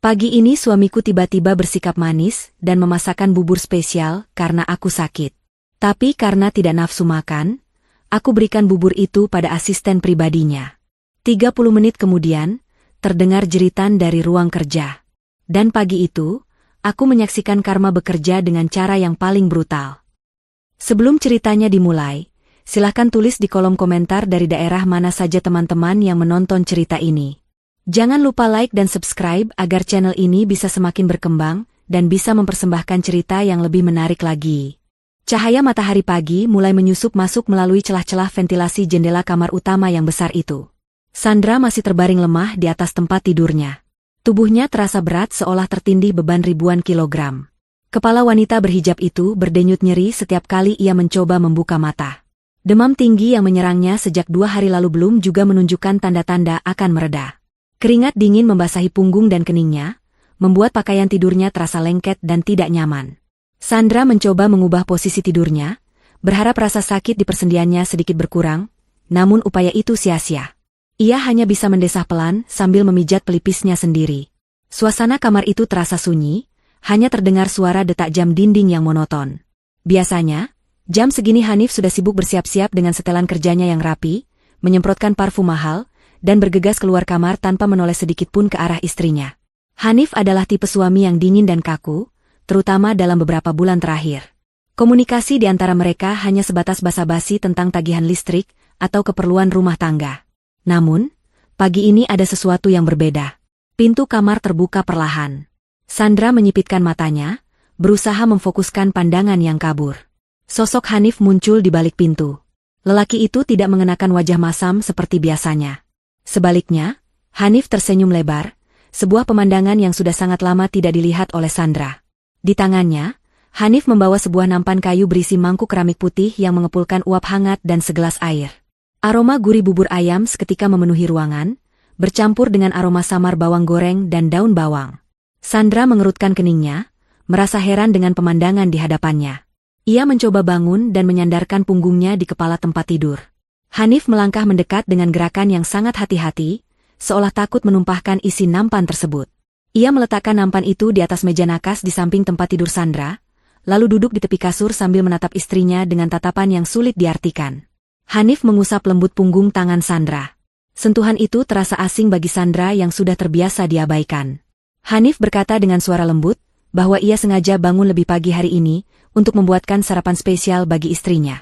Pagi ini suamiku tiba-tiba bersikap manis dan memasakkan bubur spesial karena aku sakit. Tapi karena tidak nafsu makan, aku berikan bubur itu pada asisten pribadinya. 30 menit kemudian, terdengar jeritan dari ruang kerja. Dan pagi itu, aku menyaksikan Karma bekerja dengan cara yang paling brutal. Sebelum ceritanya dimulai, silahkan tulis di kolom komentar dari daerah mana saja teman-teman yang menonton cerita ini. Jangan lupa like dan subscribe agar channel ini bisa semakin berkembang dan bisa mempersembahkan cerita yang lebih menarik lagi. Cahaya matahari pagi mulai menyusup masuk melalui celah-celah ventilasi jendela kamar utama yang besar itu. Sandra masih terbaring lemah di atas tempat tidurnya. Tubuhnya terasa berat seolah tertindih beban ribuan kilogram. Kepala wanita berhijab itu berdenyut nyeri setiap kali ia mencoba membuka mata. Demam tinggi yang menyerangnya sejak 2 hari lalu belum juga menunjukkan tanda-tanda akan mereda. Keringat dingin membasahi punggung dan keningnya, membuat pakaian tidurnya terasa lengket dan tidak nyaman. Sandra mencoba mengubah posisi tidurnya, berharap rasa sakit di persendiannya sedikit berkurang, namun upaya itu sia-sia. Ia hanya bisa mendesah pelan sambil memijat pelipisnya sendiri. Suasana kamar itu terasa sunyi, hanya terdengar suara detak jam dinding yang monoton. Biasanya, jam segini Hanif sudah sibuk bersiap-siap dengan setelan kerjanya yang rapi, menyemprotkan parfum mahal, dan bergegas keluar kamar tanpa menoleh sedikit pun ke arah istrinya. Hanif adalah tipe suami yang dingin dan kaku, terutama dalam beberapa bulan terakhir. Komunikasi di antara mereka hanya sebatas basa-basi tentang tagihan listrik atau keperluan rumah tangga. Namun, pagi ini ada sesuatu yang berbeda. Pintu kamar terbuka perlahan. Sandra menyipitkan matanya, berusaha memfokuskan pandangan yang kabur. Sosok Hanif muncul di balik pintu. Lelaki itu tidak mengenakan wajah masam seperti biasanya. Sebaliknya, Hanif tersenyum lebar, sebuah pemandangan yang sudah sangat lama tidak dilihat oleh Sandra. Di tangannya, Hanif membawa sebuah nampan kayu berisi mangkuk keramik putih yang mengepulkan uap hangat dan segelas air. Aroma gurih bubur ayam seketika memenuhi ruangan, bercampur dengan aroma samar bawang goreng dan daun bawang. Sandra mengerutkan keningnya, merasa heran dengan pemandangan di hadapannya. Ia mencoba bangun dan menyandarkan punggungnya di kepala tempat tidur. Hanif melangkah mendekat dengan gerakan yang sangat hati-hati, seolah takut menumpahkan isi nampan tersebut. Ia meletakkan nampan itu di atas meja nakas di samping tempat tidur Sandra, lalu duduk di tepi kasur sambil menatap istrinya dengan tatapan yang sulit diartikan. Hanif mengusap lembut punggung tangan Sandra. Sentuhan itu terasa asing bagi Sandra yang sudah terbiasa diabaikan. Hanif berkata dengan suara lembut, bahwa ia sengaja bangun lebih pagi hari ini, untuk membuatkan sarapan spesial bagi istrinya.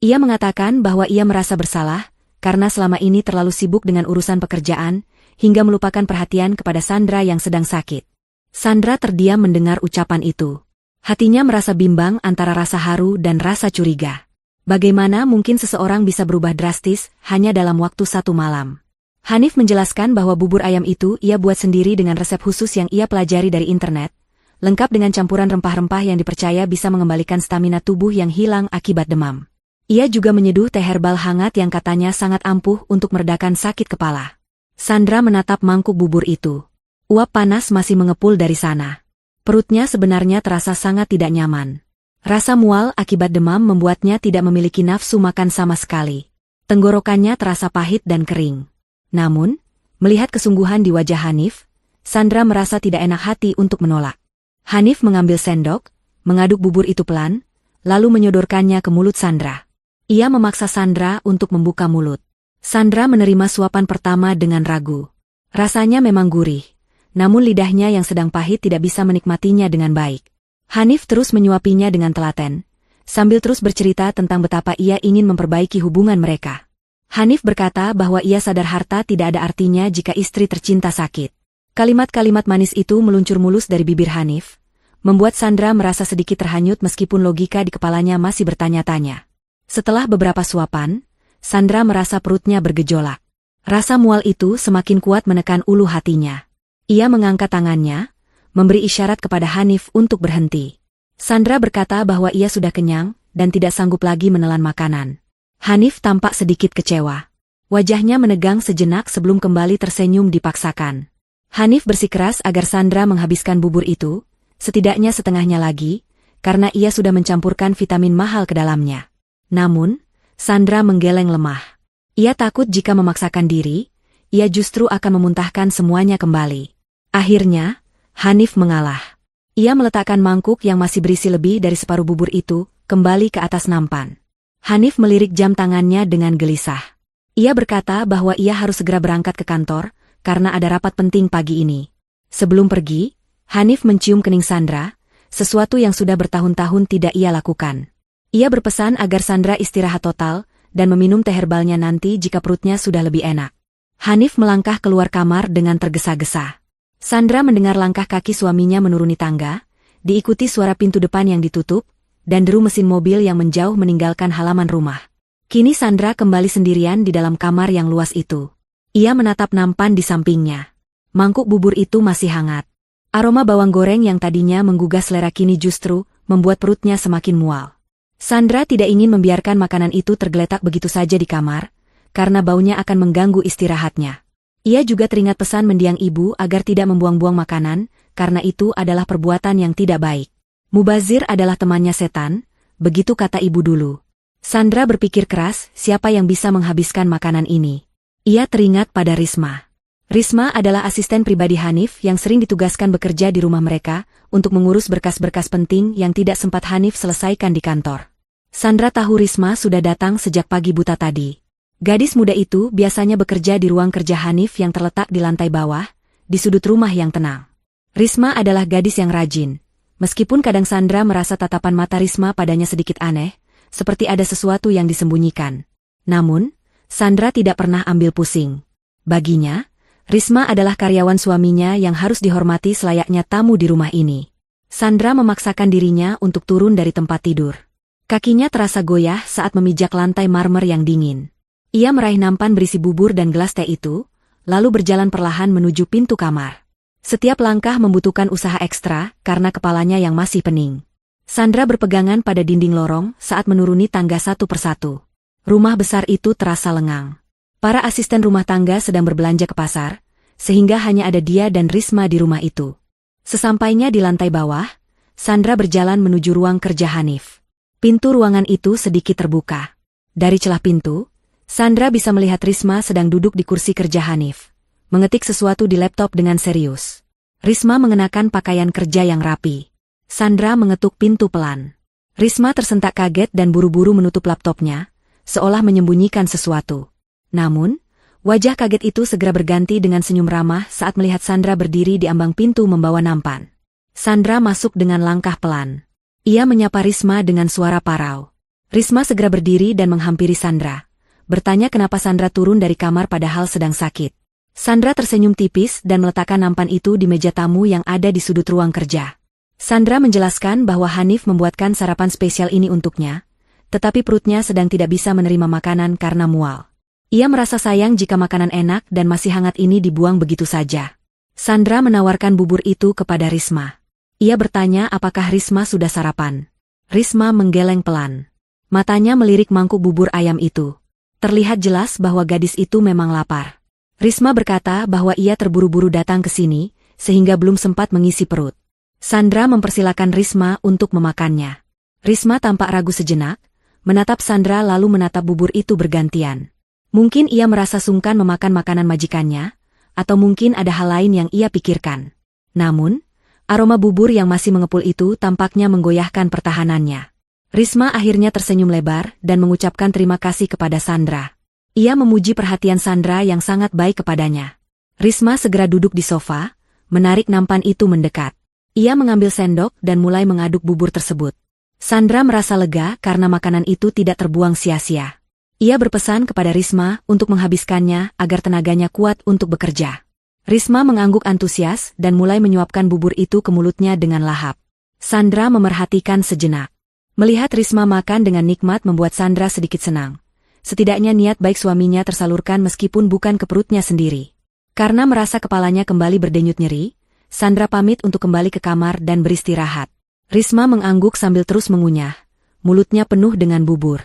Ia mengatakan bahwa ia merasa bersalah, karena selama ini terlalu sibuk dengan urusan pekerjaan, hingga melupakan perhatian kepada Sandra yang sedang sakit. Sandra terdiam mendengar ucapan itu. Hatinya merasa bimbang antara rasa haru dan rasa curiga. Bagaimana mungkin seseorang bisa berubah drastis hanya dalam waktu 1 malam? Hanif menjelaskan bahwa bubur ayam itu ia buat sendiri dengan resep khusus yang ia pelajari dari internet, lengkap dengan campuran rempah-rempah yang dipercaya bisa mengembalikan stamina tubuh yang hilang akibat demam. Ia juga menyeduh teh herbal hangat yang katanya sangat ampuh untuk meredakan sakit kepala. Sandra menatap mangkuk bubur itu. Uap panas masih mengepul dari sana. Perutnya sebenarnya terasa sangat tidak nyaman. Rasa mual akibat demam membuatnya tidak memiliki nafsu makan sama sekali. Tenggorokannya terasa pahit dan kering. Namun, melihat kesungguhan di wajah Hanif, Sandra merasa tidak enak hati untuk menolak. Hanif mengambil sendok, mengaduk bubur itu pelan, lalu menyodorkannya ke mulut Sandra. Ia memaksa Sandra untuk membuka mulut. Sandra menerima suapan pertama dengan ragu. Rasanya memang gurih, namun lidahnya yang sedang pahit tidak bisa menikmatinya dengan baik. Hanif terus menyuapinya dengan telaten, sambil terus bercerita tentang betapa ia ingin memperbaiki hubungan mereka. Hanif berkata bahwa ia sadar harta tidak ada artinya jika istri tercinta sakit. Kalimat-kalimat manis itu meluncur mulus dari bibir Hanif, membuat Sandra merasa sedikit terhanyut meskipun logika di kepalanya masih bertanya-tanya. Setelah beberapa suapan, Sandra merasa perutnya bergejolak. Rasa mual itu semakin kuat menekan ulu hatinya. Ia mengangkat tangannya, memberi isyarat kepada Hanif untuk berhenti. Sandra berkata bahwa ia sudah kenyang dan tidak sanggup lagi menelan makanan. Hanif tampak sedikit kecewa. Wajahnya menegang sejenak sebelum kembali tersenyum dipaksakan. Hanif bersikeras agar Sandra menghabiskan bubur itu, setidaknya setengahnya lagi, karena ia sudah mencampurkan vitamin mahal ke dalamnya. Namun, Sandra menggeleng lemah. Ia takut jika memaksakan diri, ia justru akan memuntahkan semuanya kembali. Akhirnya, Hanif mengalah. Ia meletakkan mangkuk yang masih berisi lebih dari separuh bubur itu, kembali ke atas nampan. Hanif melirik jam tangannya dengan gelisah. Ia berkata bahwa ia harus segera berangkat ke kantor, karena ada rapat penting pagi ini. Sebelum pergi, Hanif mencium kening Sandra, sesuatu yang sudah bertahun-tahun tidak ia lakukan. Ia berpesan agar Sandra istirahat total, dan meminum teh herbalnya nanti jika perutnya sudah lebih enak. Hanif melangkah keluar kamar dengan tergesa-gesa. Sandra mendengar langkah kaki suaminya menuruni tangga, diikuti suara pintu depan yang ditutup, dan deru mesin mobil yang menjauh meninggalkan halaman rumah. Kini Sandra kembali sendirian di dalam kamar yang luas itu. Ia menatap nampan di sampingnya. Mangkuk bubur itu masih hangat. Aroma bawang goreng yang tadinya menggugah selera kini justru membuat perutnya semakin mual. Sandra tidak ingin membiarkan makanan itu tergeletak begitu saja di kamar, karena baunya akan mengganggu istirahatnya. Ia juga teringat pesan mendiang ibu agar tidak membuang-buang makanan, karena itu adalah perbuatan yang tidak baik. Mubazir adalah temannya setan, begitu kata ibu dulu. Sandra berpikir keras, siapa yang bisa menghabiskan makanan ini? Ia teringat pada Risma. Risma adalah asisten pribadi Hanif yang sering ditugaskan bekerja di rumah mereka, untuk mengurus berkas-berkas penting yang tidak sempat Hanif selesaikan di kantor. Sandra tahu Risma sudah datang sejak pagi buta tadi. Gadis muda itu biasanya bekerja di ruang kerja Hanif yang terletak di lantai bawah, di sudut rumah yang tenang. Risma adalah gadis yang rajin. Meskipun kadang Sandra merasa tatapan mata Risma padanya sedikit aneh, seperti ada sesuatu yang disembunyikan. Namun, Sandra tidak pernah ambil pusing. Baginya, Risma adalah karyawan suaminya yang harus dihormati selayaknya tamu di rumah ini. Sandra memaksakan dirinya untuk turun dari tempat tidur. Kakinya terasa goyah saat memijak lantai marmer yang dingin. Ia meraih nampan berisi bubur dan gelas teh itu, lalu berjalan perlahan menuju pintu kamar. Setiap langkah membutuhkan usaha ekstra karena kepalanya yang masih pening. Sandra berpegangan pada dinding lorong saat menuruni tangga satu persatu. Rumah besar itu terasa lengang. Para asisten rumah tangga sedang berbelanja ke pasar, sehingga hanya ada dia dan Risma di rumah itu. Sesampainya di lantai bawah, Sandra berjalan menuju ruang kerja Hanif. Pintu ruangan itu sedikit terbuka. Dari celah pintu, Sandra bisa melihat Risma sedang duduk di kursi kerja Hanif, mengetik sesuatu di laptop dengan serius. Risma mengenakan pakaian kerja yang rapi. Sandra mengetuk pintu pelan. Risma tersentak kaget dan buru-buru menutup laptopnya, seolah menyembunyikan sesuatu. Namun, wajah kaget itu segera berganti dengan senyum ramah saat melihat Sandra berdiri di ambang pintu membawa nampan. Sandra masuk dengan langkah pelan. Ia menyapa Risma dengan suara parau. Risma segera berdiri dan menghampiri Sandra. Bertanya kenapa Sandra turun dari kamar padahal sedang sakit. Sandra tersenyum tipis dan meletakkan nampan itu di meja tamu yang ada di sudut ruang kerja. Sandra menjelaskan bahwa Hanif membuatkan sarapan spesial ini untuknya, tetapi perutnya sedang tidak bisa menerima makanan karena mual. Ia merasa sayang jika makanan enak dan masih hangat ini dibuang begitu saja. Sandra menawarkan bubur itu kepada Risma. Ia bertanya apakah Risma sudah sarapan. Risma menggeleng pelan. Matanya melirik mangkuk bubur ayam itu. Terlihat jelas bahwa gadis itu memang lapar. Risma berkata bahwa ia terburu-buru datang ke sini, sehingga belum sempat mengisi perut. Sandra mempersilakan Risma untuk memakannya. Risma tampak ragu sejenak, menatap Sandra lalu menatap bubur itu bergantian. Mungkin ia merasa sungkan memakan makanan majikannya, atau mungkin ada hal lain yang ia pikirkan. Namun, aroma bubur yang masih mengepul itu tampaknya menggoyahkan pertahanannya. Risma akhirnya tersenyum lebar dan mengucapkan terima kasih kepada Sandra. Ia memuji perhatian Sandra yang sangat baik kepadanya. Risma segera duduk di sofa, menarik nampan itu mendekat. Ia mengambil sendok dan mulai mengaduk bubur tersebut. Sandra merasa lega karena makanan itu tidak terbuang sia-sia. Ia berpesan kepada Risma untuk menghabiskannya agar tenaganya kuat untuk bekerja. Risma mengangguk antusias dan mulai menyuapkan bubur itu ke mulutnya dengan lahap. Sandra memerhatikan sejenak. Melihat Risma makan dengan nikmat membuat Sandra sedikit senang. Setidaknya niat baik suaminya tersalurkan meskipun bukan ke perutnya sendiri. Karena merasa kepalanya kembali berdenyut nyeri, Sandra pamit untuk kembali ke kamar dan beristirahat. Risma mengangguk sambil terus mengunyah. Mulutnya penuh dengan bubur.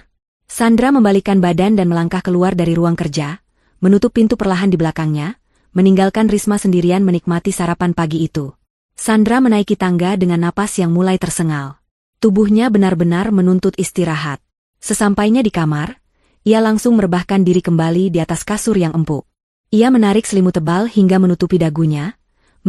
Sandra membalikkan badan dan melangkah keluar dari ruang kerja, menutup pintu perlahan di belakangnya, meninggalkan Risma sendirian menikmati sarapan pagi itu. Sandra menaiki tangga dengan napas yang mulai tersengal. Tubuhnya benar-benar menuntut istirahat. Sesampainya di kamar, ia langsung merebahkan diri kembali di atas kasur yang empuk. Ia menarik selimut tebal hingga menutupi dagunya,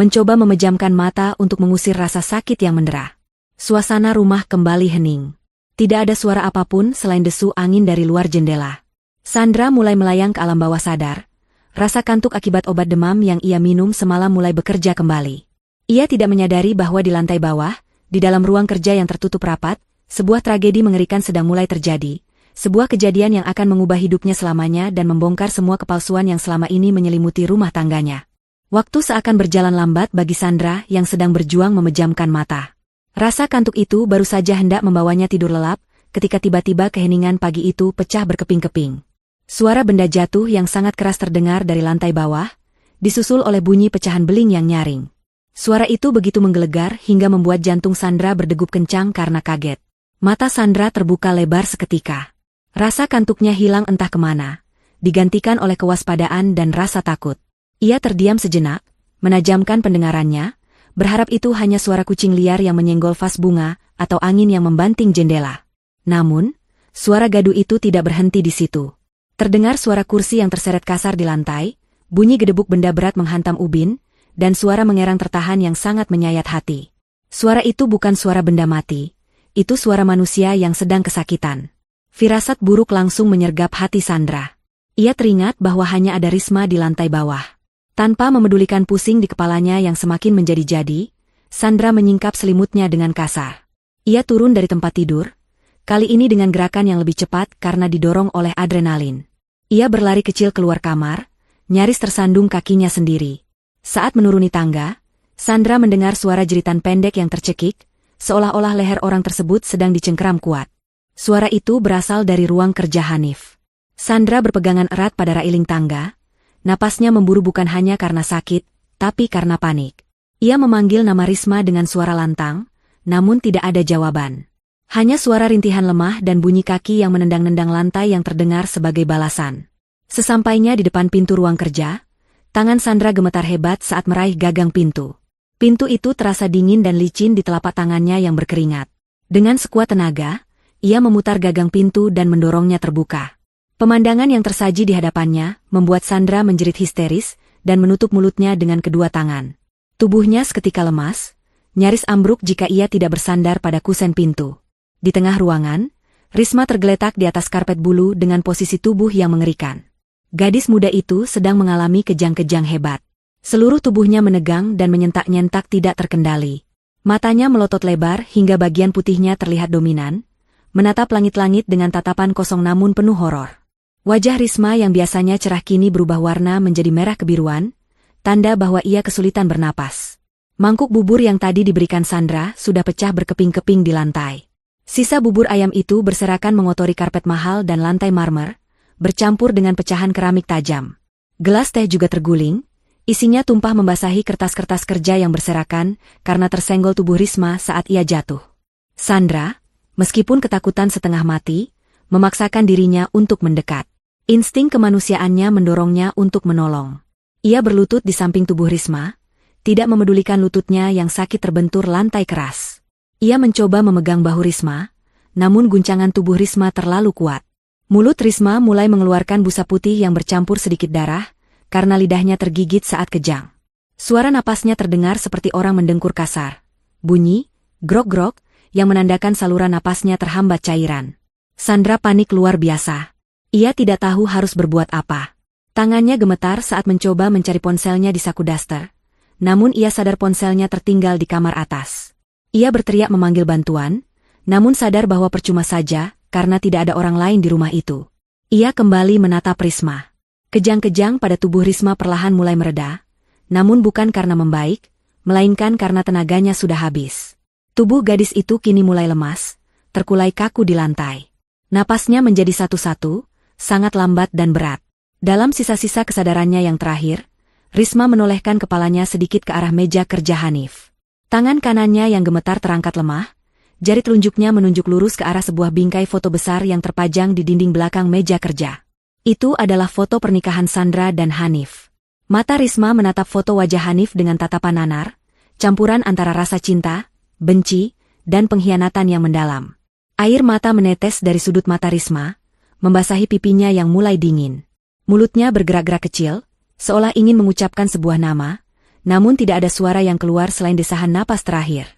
mencoba memejamkan mata untuk mengusir rasa sakit yang mendera. Suasana rumah kembali hening. Tidak ada suara apapun selain desu angin dari luar jendela. Sandra mulai melayang ke alam bawah sadar. Rasa kantuk akibat obat demam yang ia minum semalam mulai bekerja kembali. Ia tidak menyadari bahwa di lantai bawah, di dalam ruang kerja yang tertutup rapat, sebuah tragedi mengerikan sedang mulai terjadi. Sebuah kejadian yang akan mengubah hidupnya selamanya dan membongkar semua kepalsuan yang selama ini menyelimuti rumah tangganya. Waktu seakan berjalan lambat bagi Sandra yang sedang berjuang memejamkan mata. Rasa kantuk itu baru saja hendak membawanya tidur lelap, ketika tiba-tiba keheningan pagi itu pecah berkeping-keping. Suara benda jatuh yang sangat keras terdengar dari lantai bawah, disusul oleh bunyi pecahan beling yang nyaring. Suara itu begitu menggelegar hingga membuat jantung Sandra berdegup kencang karena kaget. Mata Sandra terbuka lebar seketika. Rasa kantuknya hilang entah kemana, digantikan oleh kewaspadaan dan rasa takut. Ia terdiam sejenak, menajamkan pendengarannya, berharap itu hanya suara kucing liar yang menyenggol vas bunga atau angin yang membanting jendela. Namun, suara gaduh itu tidak berhenti di situ. Terdengar suara kursi yang terseret kasar di lantai, bunyi gedebuk benda berat menghantam ubin, dan suara mengerang tertahan yang sangat menyayat hati. Suara itu bukan suara benda mati, itu suara manusia yang sedang kesakitan. Firasat buruk langsung menyergap hati Sandra. Ia teringat bahwa hanya ada Risma di lantai bawah. Tanpa memedulikan pusing di kepalanya yang semakin menjadi-jadi, Sandra menyingkap selimutnya dengan kasar. Ia turun dari tempat tidur, kali ini dengan gerakan yang lebih cepat karena didorong oleh adrenalin. Ia berlari kecil keluar kamar, nyaris tersandung kakinya sendiri. Saat menuruni tangga, Sandra mendengar suara jeritan pendek yang tercekik, seolah-olah leher orang tersebut sedang dicengkeram kuat. Suara itu berasal dari ruang kerja Hanif. Sandra berpegangan erat pada railing tangga, napasnya memburu bukan hanya karena sakit, tapi karena panik. Ia memanggil nama Risma dengan suara lantang, namun tidak ada jawaban. Hanya suara rintihan lemah dan bunyi kaki yang menendang-nendang lantai yang terdengar sebagai balasan. Sesampainya di depan pintu ruang kerja, tangan Sandra gemetar hebat saat meraih gagang pintu. Pintu itu terasa dingin dan licin di telapak tangannya yang berkeringat. Dengan sekuat tenaga, ia memutar gagang pintu dan mendorongnya terbuka. Pemandangan yang tersaji di hadapannya membuat Sandra menjerit histeris dan menutup mulutnya dengan kedua tangan. Tubuhnya seketika lemas, nyaris ambruk jika ia tidak bersandar pada kusen pintu. Di tengah ruangan, Risma tergeletak di atas karpet bulu dengan posisi tubuh yang mengerikan. Gadis muda itu sedang mengalami kejang-kejang hebat. Seluruh tubuhnya menegang dan menyentak-nyentak tidak terkendali. Matanya melotot lebar hingga bagian putihnya terlihat dominan, menatap langit-langit dengan tatapan kosong namun penuh horor. Wajah Risma yang biasanya cerah kini berubah warna menjadi merah kebiruan, tanda bahwa ia kesulitan bernapas. Mangkuk bubur yang tadi diberikan Sandra sudah pecah berkeping-keping di lantai. Sisa bubur ayam itu berserakan mengotori karpet mahal dan lantai marmer, bercampur dengan pecahan keramik tajam. Gelas teh juga terguling, isinya tumpah membasahi kertas-kertas kerja yang berserakan karena tersenggol tubuh Risma saat ia jatuh. Sandra, meskipun ketakutan setengah mati, memaksakan dirinya untuk mendekat. Insting kemanusiaannya mendorongnya untuk menolong. Ia berlutut di samping tubuh Risma, tidak memedulikan lututnya yang sakit terbentur lantai keras. Ia mencoba memegang bahu Risma, namun guncangan tubuh Risma terlalu kuat. Mulut Risma mulai mengeluarkan busa putih yang bercampur sedikit darah, karena lidahnya tergigit saat kejang. Suara napasnya terdengar seperti orang mendengkur kasar. Bunyi, grok-grok, yang menandakan saluran napasnya terhambat cairan. Sandra panik luar biasa. Ia tidak tahu harus berbuat apa. Tangannya gemetar saat mencoba mencari ponselnya di saku daster, namun ia sadar ponselnya tertinggal di kamar atas. Ia berteriak memanggil bantuan, namun sadar bahwa percuma saja karena tidak ada orang lain di rumah itu. Ia kembali menatap Risma. Kejang-kejang pada tubuh Risma perlahan mulai mereda, namun bukan karena membaik, melainkan karena tenaganya sudah habis. Tubuh gadis itu kini mulai lemas, terkulai kaku di lantai. Napasnya menjadi satu-satu, sangat lambat dan berat. Dalam sisa-sisa kesadarannya yang terakhir, Risma menolehkan kepalanya sedikit ke arah meja kerja Hanif. Tangan kanannya yang gemetar terangkat lemah, jari telunjuknya menunjuk lurus ke arah sebuah bingkai foto besar yang terpajang di dinding belakang meja kerja. Itu adalah foto pernikahan Sandra dan Hanif. Mata Risma menatap foto wajah Hanif dengan tatapan nanar, campuran antara rasa cinta, benci, dan pengkhianatan yang mendalam. Air mata menetes dari sudut mata Risma, membasahi pipinya yang mulai dingin. Mulutnya bergerak-gerak kecil, seolah ingin mengucapkan sebuah nama, namun tidak ada suara yang keluar selain desahan napas terakhir.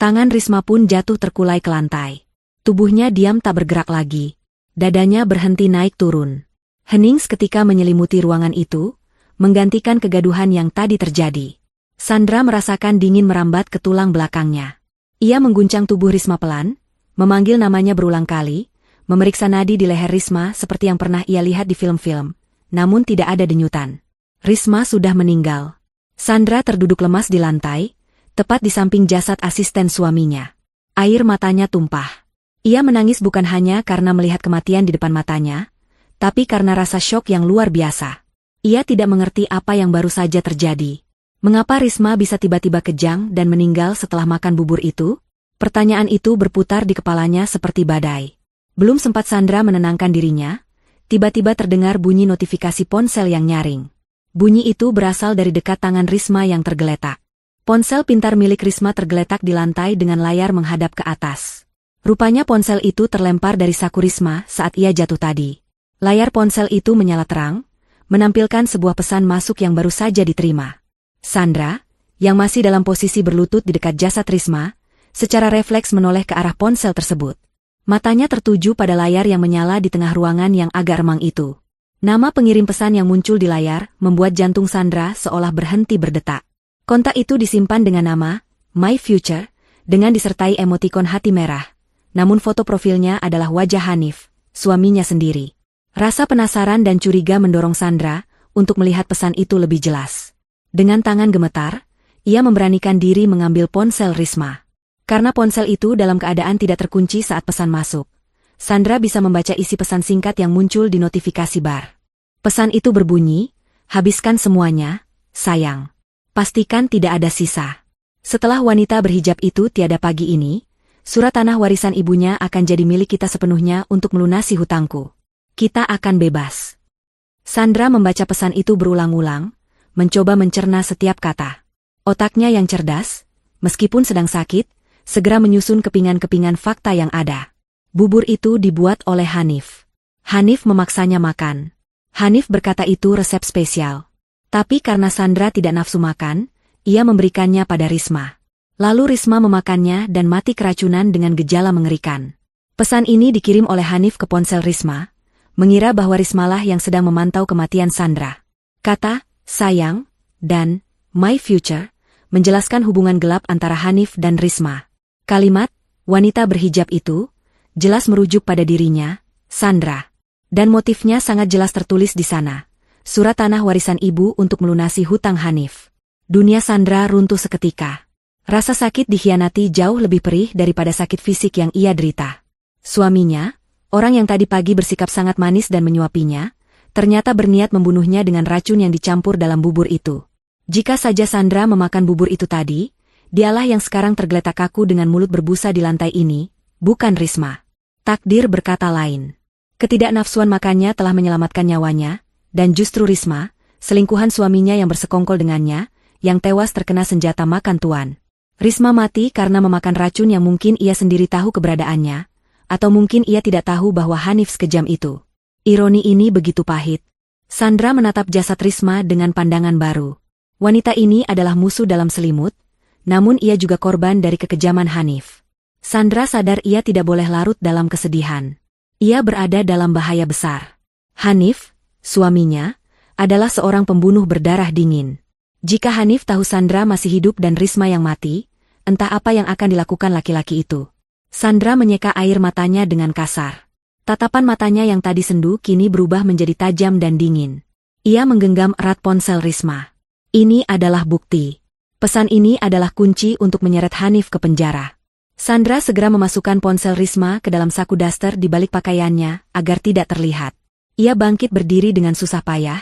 Tangan Risma pun jatuh terkulai ke lantai. Tubuhnya diam tak bergerak lagi. Dadanya berhenti naik turun. Hening seketika menyelimuti ruangan itu, menggantikan kegaduhan yang tadi terjadi. Sandra merasakan dingin merambat ke tulang belakangnya. Ia mengguncang tubuh Risma pelan, memanggil namanya berulang kali, memeriksa nadi di leher Risma seperti yang pernah ia lihat di film-film, namun tidak ada denyutan. Risma sudah meninggal. Sandra terduduk lemas di lantai, tepat di samping jasad asisten suaminya. Air matanya tumpah. Ia menangis bukan hanya karena melihat kematian di depan matanya, tapi karena rasa syok yang luar biasa. Ia tidak mengerti apa yang baru saja terjadi. Mengapa Risma bisa tiba-tiba kejang dan meninggal setelah makan bubur itu? Pertanyaan itu berputar di kepalanya seperti badai. Belum sempat Sandra menenangkan dirinya, tiba-tiba terdengar bunyi notifikasi ponsel yang nyaring. Bunyi itu berasal dari dekat tangan Risma yang tergeletak. Ponsel pintar milik Risma tergeletak di lantai dengan layar menghadap ke atas. Rupanya ponsel itu terlempar dari saku Risma saat ia jatuh tadi. Layar ponsel itu menyala terang, menampilkan sebuah pesan masuk yang baru saja diterima. Sandra, yang masih dalam posisi berlutut di dekat jasad Risma, secara refleks menoleh ke arah ponsel tersebut. Matanya tertuju pada layar yang menyala di tengah ruangan yang agak remang itu. Nama pengirim pesan yang muncul di layar membuat jantung Sandra seolah berhenti berdetak. Kontak itu disimpan dengan nama My Future, dengan disertai emotikon hati merah. Namun foto profilnya adalah wajah Hanif, suaminya sendiri. Rasa penasaran dan curiga mendorong Sandra untuk melihat pesan itu lebih jelas. Dengan tangan gemetar, ia memberanikan diri mengambil ponsel Risma. Karena ponsel itu dalam keadaan tidak terkunci saat pesan masuk, Sandra bisa membaca isi pesan singkat yang muncul di notifikasi bar. Pesan itu berbunyi, habiskan semuanya, sayang. Pastikan tidak ada sisa. Setelah wanita berhijab itu tiada pagi ini, surat tanah warisan ibunya akan jadi milik kita sepenuhnya untuk melunasi hutangku. Kita akan bebas. Sandra membaca pesan itu berulang-ulang, mencoba mencerna setiap kata. Otaknya yang cerdas, meskipun sedang sakit, segera menyusun kepingan-kepingan fakta yang ada. Bubur itu dibuat oleh Hanif. Hanif memaksanya makan. Hanif berkata itu resep spesial. Tapi karena Sandra tidak nafsu makan, ia memberikannya pada Risma. Lalu Risma memakannya dan mati keracunan dengan gejala mengerikan. Pesan ini dikirim oleh Hanif ke ponsel Risma, mengira bahwa Rismalah yang sedang memantau kematian Sandra. Kata, sayang, dan My Future, menjelaskan hubungan gelap antara Hanif dan Risma. Kalimat, wanita berhijab itu, jelas merujuk pada dirinya, Sandra. Dan motifnya sangat jelas tertulis di sana. Surat tanah warisan ibu untuk melunasi hutang Hanif. Dunia Sandra runtuh seketika. Rasa sakit dikhianati jauh lebih perih daripada sakit fisik yang ia derita. Suaminya, orang yang tadi pagi bersikap sangat manis dan menyuapinya, ternyata berniat membunuhnya dengan racun yang dicampur dalam bubur itu. Jika saja Sandra memakan bubur itu tadi, dialah yang sekarang tergeletak kaku dengan mulut berbusa di lantai ini, bukan Risma. Takdir berkata lain. Ketidaknafsuan makannya telah menyelamatkan nyawanya, dan justru Risma, selingkuhan suaminya yang bersekongkol dengannya, yang tewas terkena senjata makan tuan. Risma mati karena memakan racun yang mungkin ia sendiri tahu keberadaannya, atau mungkin ia tidak tahu bahwa Hanif sekejam itu. Ironi ini begitu pahit. Sandra menatap jasad Risma dengan pandangan baru. Wanita ini adalah musuh dalam selimut, namun ia juga korban dari kekejaman Hanif. Sandra sadar ia tidak boleh larut dalam kesedihan. Ia berada dalam bahaya besar. Hanif, suaminya, adalah seorang pembunuh berdarah dingin. Jika Hanif tahu Sandra masih hidup dan Risma yang mati, entah apa yang akan dilakukan laki-laki itu. Sandra menyeka air matanya dengan kasar. Tatapan matanya yang tadi sendu kini berubah menjadi tajam dan dingin. Ia menggenggam erat ponsel Risma. Ini adalah bukti. Pesan ini adalah kunci untuk menyeret Hanif ke penjara. Sandra segera memasukkan ponsel Risma ke dalam saku daster di balik pakaiannya agar tidak terlihat. Ia bangkit berdiri dengan susah payah.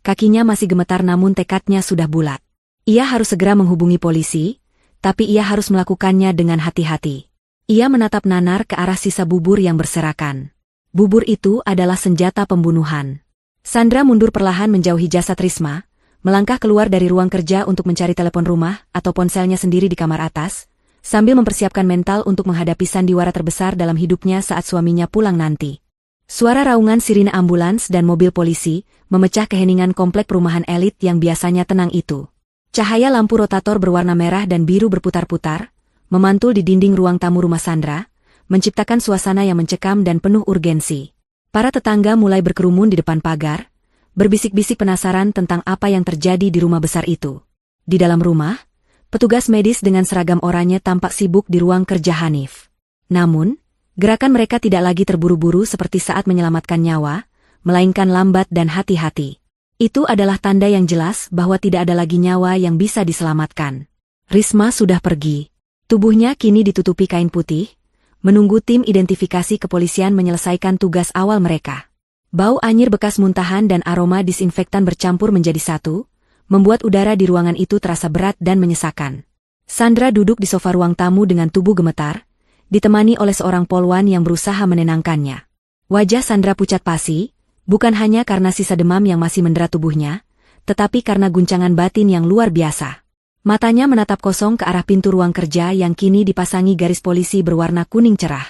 Kakinya masih gemetar namun tekadnya sudah bulat. Ia harus segera menghubungi polisi, tapi ia harus melakukannya dengan hati-hati. Ia menatap nanar ke arah sisa bubur yang berserakan. Bubur itu adalah senjata pembunuhan. Sandra mundur perlahan menjauhi jasad Risma, melangkah keluar dari ruang kerja untuk mencari telepon rumah atau ponselnya sendiri di kamar atas, sambil mempersiapkan mental untuk menghadapi sandiwara terbesar dalam hidupnya saat suaminya pulang nanti. Suara raungan sirine ambulans dan mobil polisi memecah keheningan komplek perumahan elit yang biasanya tenang itu. Cahaya lampu rotator berwarna merah dan biru berputar-putar, memantul di dinding ruang tamu rumah Sandra, menciptakan suasana yang mencekam dan penuh urgensi. Para tetangga mulai berkerumun di depan pagar, berbisik-bisik penasaran tentang apa yang terjadi di rumah besar itu. Di dalam rumah, petugas medis dengan seragam oranye tampak sibuk di ruang kerja Hanif. Namun, gerakan mereka tidak lagi terburu-buru seperti saat menyelamatkan nyawa, melainkan lambat dan hati-hati. Itu adalah tanda yang jelas bahwa tidak ada lagi nyawa yang bisa diselamatkan. Risma sudah pergi. Tubuhnya kini ditutupi kain putih, menunggu tim identifikasi kepolisian menyelesaikan tugas awal mereka. Bau anyir bekas muntahan dan aroma disinfektan bercampur menjadi satu, membuat udara di ruangan itu terasa berat dan menyesakan. Sandra duduk di sofa ruang tamu dengan tubuh gemetar, ditemani oleh seorang polwan yang berusaha menenangkannya. Wajah Sandra pucat pasi, bukan hanya karena sisa demam yang masih mendera tubuhnya, tetapi karena guncangan batin yang luar biasa. Matanya menatap kosong ke arah pintu ruang kerja yang kini dipasangi garis polisi berwarna kuning cerah.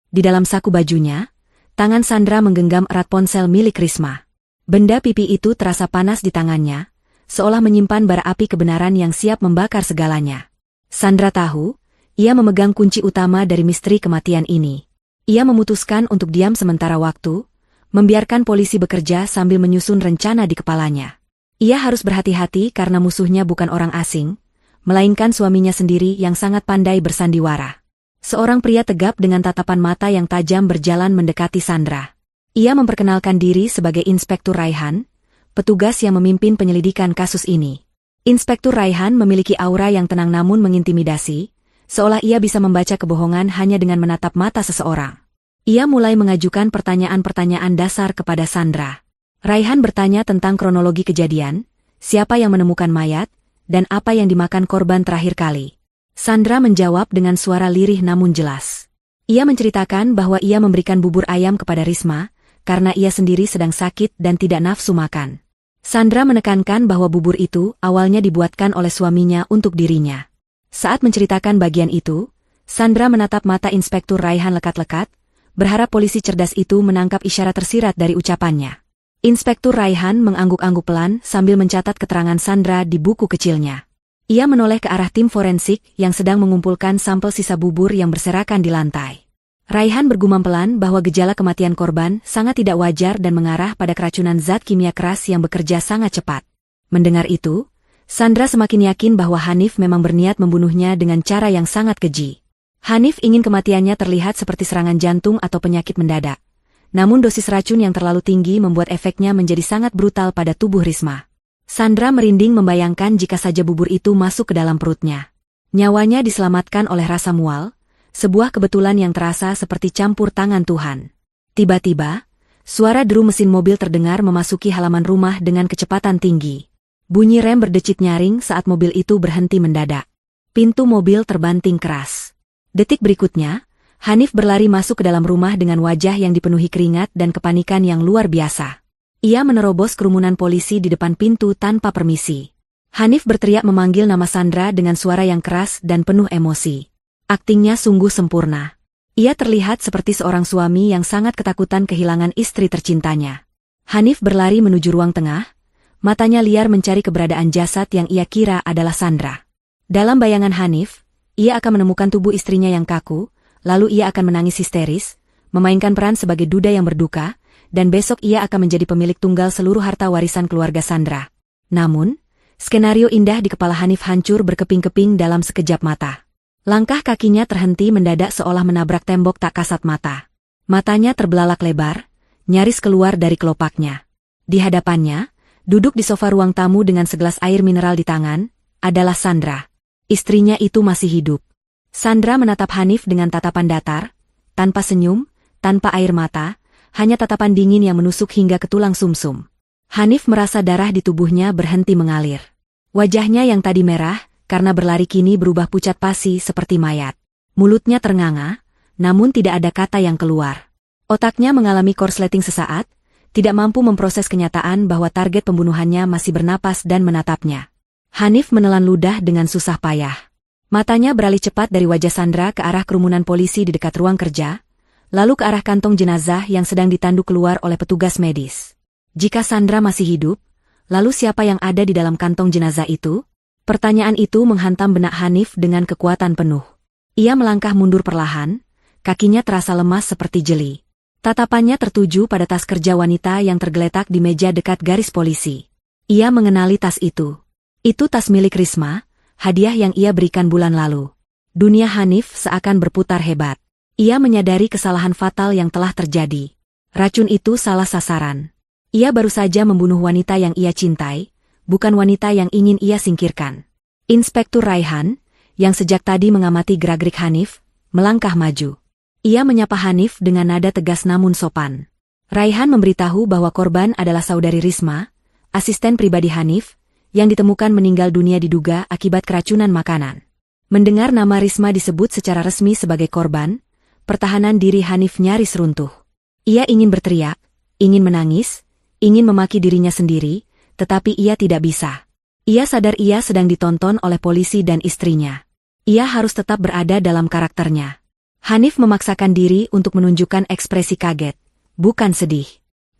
Di dalam saku bajunya, tangan Sandra menggenggam erat ponsel milik Risma. Benda pipi itu terasa panas di tangannya, seolah menyimpan bara api kebenaran yang siap membakar segalanya. Sandra tahu, ia memegang kunci utama dari misteri kematian ini. Ia memutuskan untuk diam sementara waktu, membiarkan polisi bekerja sambil menyusun rencana di kepalanya. Ia harus berhati-hati karena musuhnya bukan orang asing, melainkan suaminya sendiri yang sangat pandai bersandiwara. Seorang pria tegap dengan tatapan mata yang tajam berjalan mendekati Sandra. Ia memperkenalkan diri sebagai Inspektur Raihan, petugas yang memimpin penyelidikan kasus ini. Inspektur Raihan memiliki aura yang tenang namun mengintimidasi, seolah ia bisa membaca kebohongan hanya dengan menatap mata seseorang. Ia mulai mengajukan pertanyaan-pertanyaan dasar kepada Sandra. Raihan bertanya tentang kronologi kejadian, siapa yang menemukan mayat, dan apa yang dimakan korban terakhir kali. Sandra menjawab dengan suara lirih namun jelas. Ia menceritakan bahwa ia memberikan bubur ayam kepada Risma, karena ia sendiri sedang sakit dan tidak nafsu makan. Sandra menekankan bahwa bubur itu awalnya dibuatkan oleh suaminya untuk dirinya. Saat menceritakan bagian itu, Sandra menatap mata Inspektur Raihan lekat-lekat, berharap polisi cerdas itu menangkap isyarat tersirat dari ucapannya. Inspektur Raihan mengangguk-angguk pelan sambil mencatat keterangan Sandra di buku kecilnya. Ia menoleh ke arah tim forensik yang sedang mengumpulkan sampel sisa bubur yang berserakan di lantai. Raihan bergumam pelan bahwa gejala kematian korban sangat tidak wajar dan mengarah pada keracunan zat kimia keras yang bekerja sangat cepat. Mendengar itu, Sandra semakin yakin bahwa Hanif memang berniat membunuhnya dengan cara yang sangat keji. Hanif ingin kematiannya terlihat seperti serangan jantung atau penyakit mendadak. Namun dosis racun yang terlalu tinggi membuat efeknya menjadi sangat brutal pada tubuh Risma. Sandra merinding membayangkan jika saja bubur itu masuk ke dalam perutnya. Nyawanya diselamatkan oleh rasa mual, sebuah kebetulan yang terasa seperti campur tangan Tuhan. Tiba-tiba, suara deru mesin mobil terdengar memasuki halaman rumah dengan kecepatan tinggi. Bunyi rem berdecit nyaring saat mobil itu berhenti mendadak. Pintu mobil terbanting keras. Detik berikutnya, Hanif berlari masuk ke dalam rumah dengan wajah yang dipenuhi keringat dan kepanikan yang luar biasa. Ia menerobos kerumunan polisi di depan pintu tanpa permisi. Hanif berteriak memanggil nama Sandra dengan suara yang keras dan penuh emosi. Aktingnya sungguh sempurna. Ia terlihat seperti seorang suami yang sangat ketakutan kehilangan istri tercintanya. Hanif berlari menuju ruang tengah, matanya liar mencari keberadaan jasad yang ia kira adalah Sandra. Dalam bayangan Hanif, ia akan menemukan tubuh istrinya yang kaku, lalu ia akan menangis histeris, memainkan peran sebagai duda yang berduka, dan besok ia akan menjadi pemilik tunggal seluruh harta warisan keluarga Sandra. Namun, skenario indah di kepala Hanif hancur berkeping-keping dalam sekejap mata. Langkah kakinya terhenti mendadak seolah menabrak tembok tak kasat mata. Matanya terbelalak lebar, nyaris keluar dari kelopaknya. Di hadapannya, duduk di sofa ruang tamu dengan segelas air mineral di tangan, adalah Sandra. Istrinya itu masih hidup. Sandra menatap Hanif dengan tatapan datar, tanpa senyum, tanpa air mata, hanya tatapan dingin yang menusuk hingga ke tulang sumsum. Hanif merasa darah di tubuhnya berhenti mengalir. Wajahnya yang tadi merah, karena berlari kini berubah pucat pasi seperti mayat. Mulutnya ternganga, namun tidak ada kata yang keluar. Otaknya mengalami korsleting sesaat, tidak mampu memproses kenyataan bahwa target pembunuhannya masih bernapas dan menatapnya. Hanif menelan ludah dengan susah payah. Matanya beralih cepat dari wajah Sandra ke arah kerumunan polisi di dekat ruang kerja, lalu ke arah kantong jenazah yang sedang ditandu keluar oleh petugas medis. Jika Sandra masih hidup, lalu siapa yang ada di dalam kantong jenazah itu? Pertanyaan itu menghantam benak Hanif dengan kekuatan penuh. Ia melangkah mundur perlahan, kakinya terasa lemas seperti jeli. Tatapannya tertuju pada tas kerja wanita yang tergeletak di meja dekat garis polisi. Ia mengenali tas itu. Itu tas milik Risma, hadiah yang ia berikan bulan lalu. Dunia Hanif seakan berputar hebat. Ia menyadari kesalahan fatal yang telah terjadi. Racun itu salah sasaran. Ia baru saja membunuh wanita yang ia cintai, bukan wanita yang ingin ia singkirkan. Inspektur Raihan, yang sejak tadi mengamati gerak-gerik Hanif, melangkah maju. Ia menyapa Hanif dengan nada tegas namun sopan. Raihan memberitahu bahwa korban adalah saudari Risma, asisten pribadi Hanif, yang ditemukan meninggal dunia diduga akibat keracunan makanan. Mendengar nama Risma disebut secara resmi sebagai korban, pertahanan diri Hanif nyaris runtuh. Ia ingin berteriak, ingin menangis, ingin memaki dirinya sendiri, tetapi ia tidak bisa. Ia sadar ia sedang ditonton oleh polisi dan istrinya. Ia harus tetap berada dalam karakternya. Hanif memaksakan diri untuk menunjukkan ekspresi kaget, bukan sedih.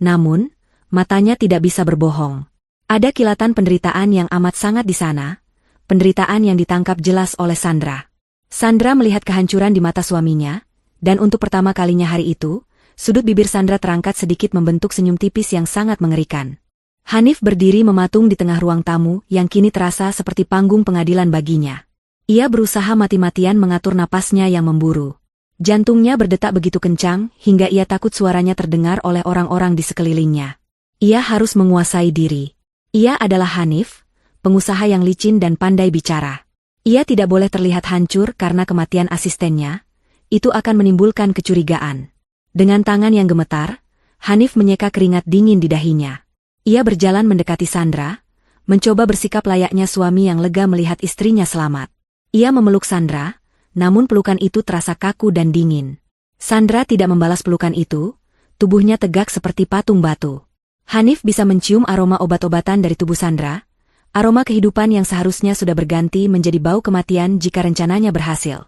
Namun, matanya tidak bisa berbohong. Ada kilatan penderitaan yang amat sangat di sana, penderitaan yang ditangkap jelas oleh Sandra. Sandra melihat kehancuran di mata suaminya, dan untuk pertama kalinya hari itu, sudut bibir Sandra terangkat sedikit membentuk senyum tipis yang sangat mengerikan. Hanif berdiri mematung di tengah ruang tamu yang kini terasa seperti panggung pengadilan baginya. Ia berusaha mati-matian mengatur napasnya yang memburu. Jantungnya berdetak begitu kencang hingga ia takut suaranya terdengar oleh orang-orang di sekelilingnya. Ia harus menguasai diri. Ia adalah Hanif, pengusaha yang licin dan pandai bicara. Ia tidak boleh terlihat hancur karena kematian asistennya. Itu akan menimbulkan kecurigaan. Dengan tangan yang gemetar, Hanif menyeka keringat dingin di dahinya. Ia berjalan mendekati Sandra, mencoba bersikap layaknya suami yang lega melihat istrinya selamat. Ia memeluk Sandra, namun pelukan itu terasa kaku dan dingin. Sandra tidak membalas pelukan itu, tubuhnya tegak seperti patung batu. Hanif bisa mencium aroma obat-obatan dari tubuh Sandra, aroma kehidupan yang seharusnya sudah berganti menjadi bau kematian jika rencananya berhasil.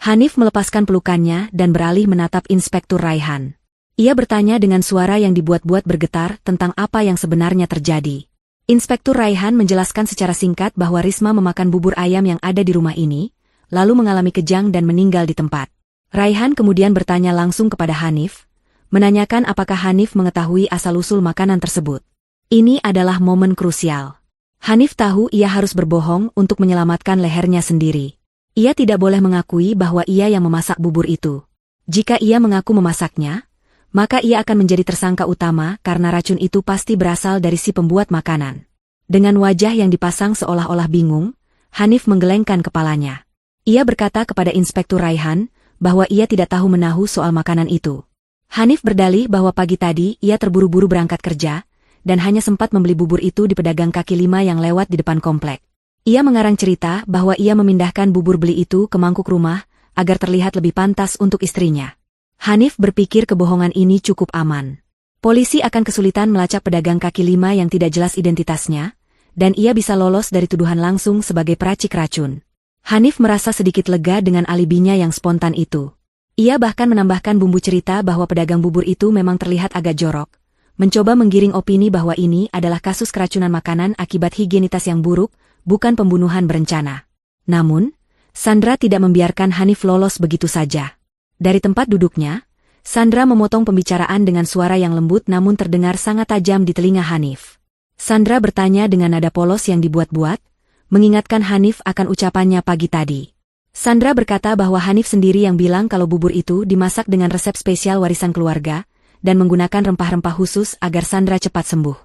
Hanif melepaskan pelukannya dan beralih menatap Inspektur Raihan. Ia bertanya dengan suara yang dibuat-buat bergetar tentang apa yang sebenarnya terjadi. Inspektur Raihan menjelaskan secara singkat bahwa Risma memakan bubur ayam yang ada di rumah ini, lalu mengalami kejang dan meninggal di tempat. Raihan kemudian bertanya langsung kepada Hanif, menanyakan apakah Hanif mengetahui asal-usul makanan tersebut. Ini adalah momen krusial. Hanif tahu ia harus berbohong untuk menyelamatkan lehernya sendiri. Ia tidak boleh mengakui bahwa ia yang memasak bubur itu. Jika ia mengaku memasaknya, maka ia akan menjadi tersangka utama karena racun itu pasti berasal dari si pembuat makanan. Dengan wajah yang dipasang seolah-olah bingung, Hanif menggelengkan kepalanya. Ia berkata kepada Inspektur Raihan bahwa ia tidak tahu menahu soal makanan itu. Hanif berdalih bahwa pagi tadi ia terburu-buru berangkat kerja, dan hanya sempat membeli bubur itu di pedagang kaki lima yang lewat di depan komplek. Ia mengarang cerita bahwa ia memindahkan bubur beli itu ke mangkuk rumah, agar terlihat lebih pantas untuk istrinya. Hanif berpikir kebohongan ini cukup aman. Polisi akan kesulitan melacak pedagang kaki lima yang tidak jelas identitasnya, dan ia bisa lolos dari tuduhan langsung sebagai peracik racun. Hanif merasa sedikit lega dengan alibinya yang spontan itu. Ia bahkan menambahkan bumbu cerita bahwa pedagang bubur itu memang terlihat agak jorok, mencoba menggiring opini bahwa ini adalah kasus keracunan makanan akibat higienitas yang buruk, bukan pembunuhan berencana. Namun, Sandra tidak membiarkan Hanif lolos begitu saja. Dari tempat duduknya, Sandra memotong pembicaraan dengan suara yang lembut namun terdengar sangat tajam di telinga Hanif. Sandra bertanya dengan nada polos yang dibuat-buat, mengingatkan Hanif akan ucapannya pagi tadi. Sandra berkata bahwa Hanif sendiri yang bilang kalau bubur itu dimasak dengan resep spesial warisan keluarga, dan menggunakan rempah-rempah khusus agar Sandra cepat sembuh.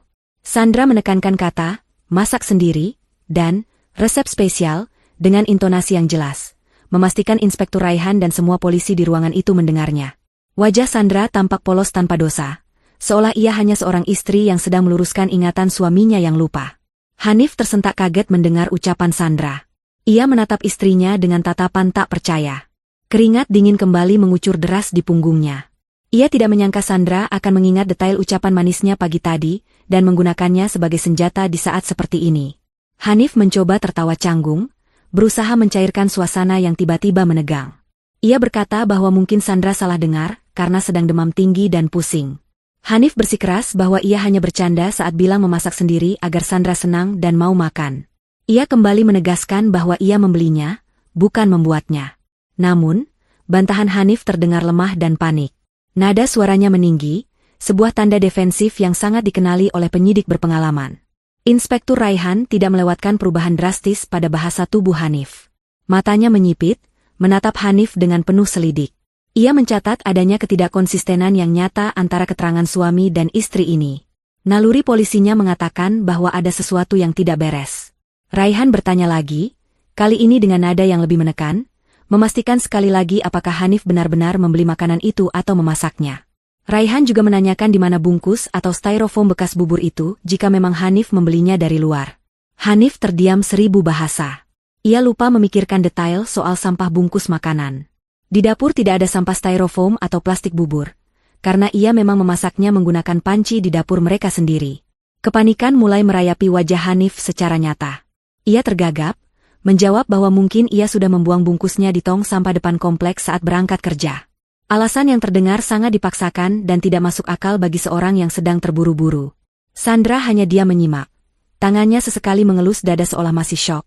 Sandra menekankan kata, masak sendiri, dan resep spesial, dengan intonasi yang jelas, memastikan Inspektur Raihan dan semua polisi di ruangan itu mendengarnya. Wajah Sandra tampak polos tanpa dosa, seolah ia hanya seorang istri yang sedang meluruskan ingatan suaminya yang lupa. Hanif tersentak kaget mendengar ucapan Sandra. Ia menatap istrinya dengan tatapan tak percaya. Keringat dingin kembali mengucur deras di punggungnya. Ia tidak menyangka Sandra akan mengingat detail ucapan manisnya pagi tadi, dan menggunakannya sebagai senjata di saat seperti ini. Hanif mencoba tertawa canggung, berusaha mencairkan suasana yang tiba-tiba menegang. Ia berkata bahwa mungkin Sandra salah dengar, karena sedang demam tinggi dan pusing. Hanif bersikeras bahwa ia hanya bercanda saat bilang memasak sendiri agar Sandra senang dan mau makan. Ia kembali menegaskan bahwa ia membelinya, bukan membuatnya. Namun, bantahan Hanif terdengar lemah dan panik. Nada suaranya meninggi, sebuah tanda defensif yang sangat dikenali oleh penyidik berpengalaman. Inspektur Raihan tidak melewatkan perubahan drastis pada bahasa tubuh Hanif. Matanya menyipit, menatap Hanif dengan penuh selidik. Ia mencatat adanya ketidakkonsistenan yang nyata antara keterangan suami dan istri ini. Naluri polisinya mengatakan bahwa ada sesuatu yang tidak beres. Raihan bertanya lagi, kali ini dengan nada yang lebih menekan, memastikan sekali lagi apakah Hanif benar-benar membeli makanan itu atau memasaknya. Raihan juga menanyakan di mana bungkus atau styrofoam bekas bubur itu jika memang Hanif membelinya dari luar. Hanif terdiam 1000 bahasa. Ia lupa memikirkan detail soal sampah bungkus makanan. Di dapur tidak ada sampah styrofoam atau plastik bubur, karena ia memang memasaknya menggunakan panci di dapur mereka sendiri. Kepanikan mulai merayapi wajah Hanif secara nyata. Ia tergagap, menjawab bahwa mungkin ia sudah membuang bungkusnya di tong sampah depan kompleks saat berangkat kerja. Alasan yang terdengar sangat dipaksakan dan tidak masuk akal bagi seorang yang sedang terburu-buru. Sandra hanya diam menyimak. Tangannya sesekali mengelus dada seolah masih syok,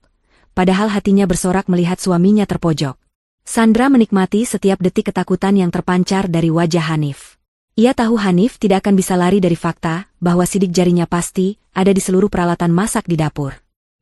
padahal hatinya bersorak melihat suaminya terpojok. Sandra menikmati setiap detik ketakutan yang terpancar dari wajah Hanif. Ia tahu Hanif tidak akan bisa lari dari fakta bahwa sidik jarinya pasti ada di seluruh peralatan masak di dapur.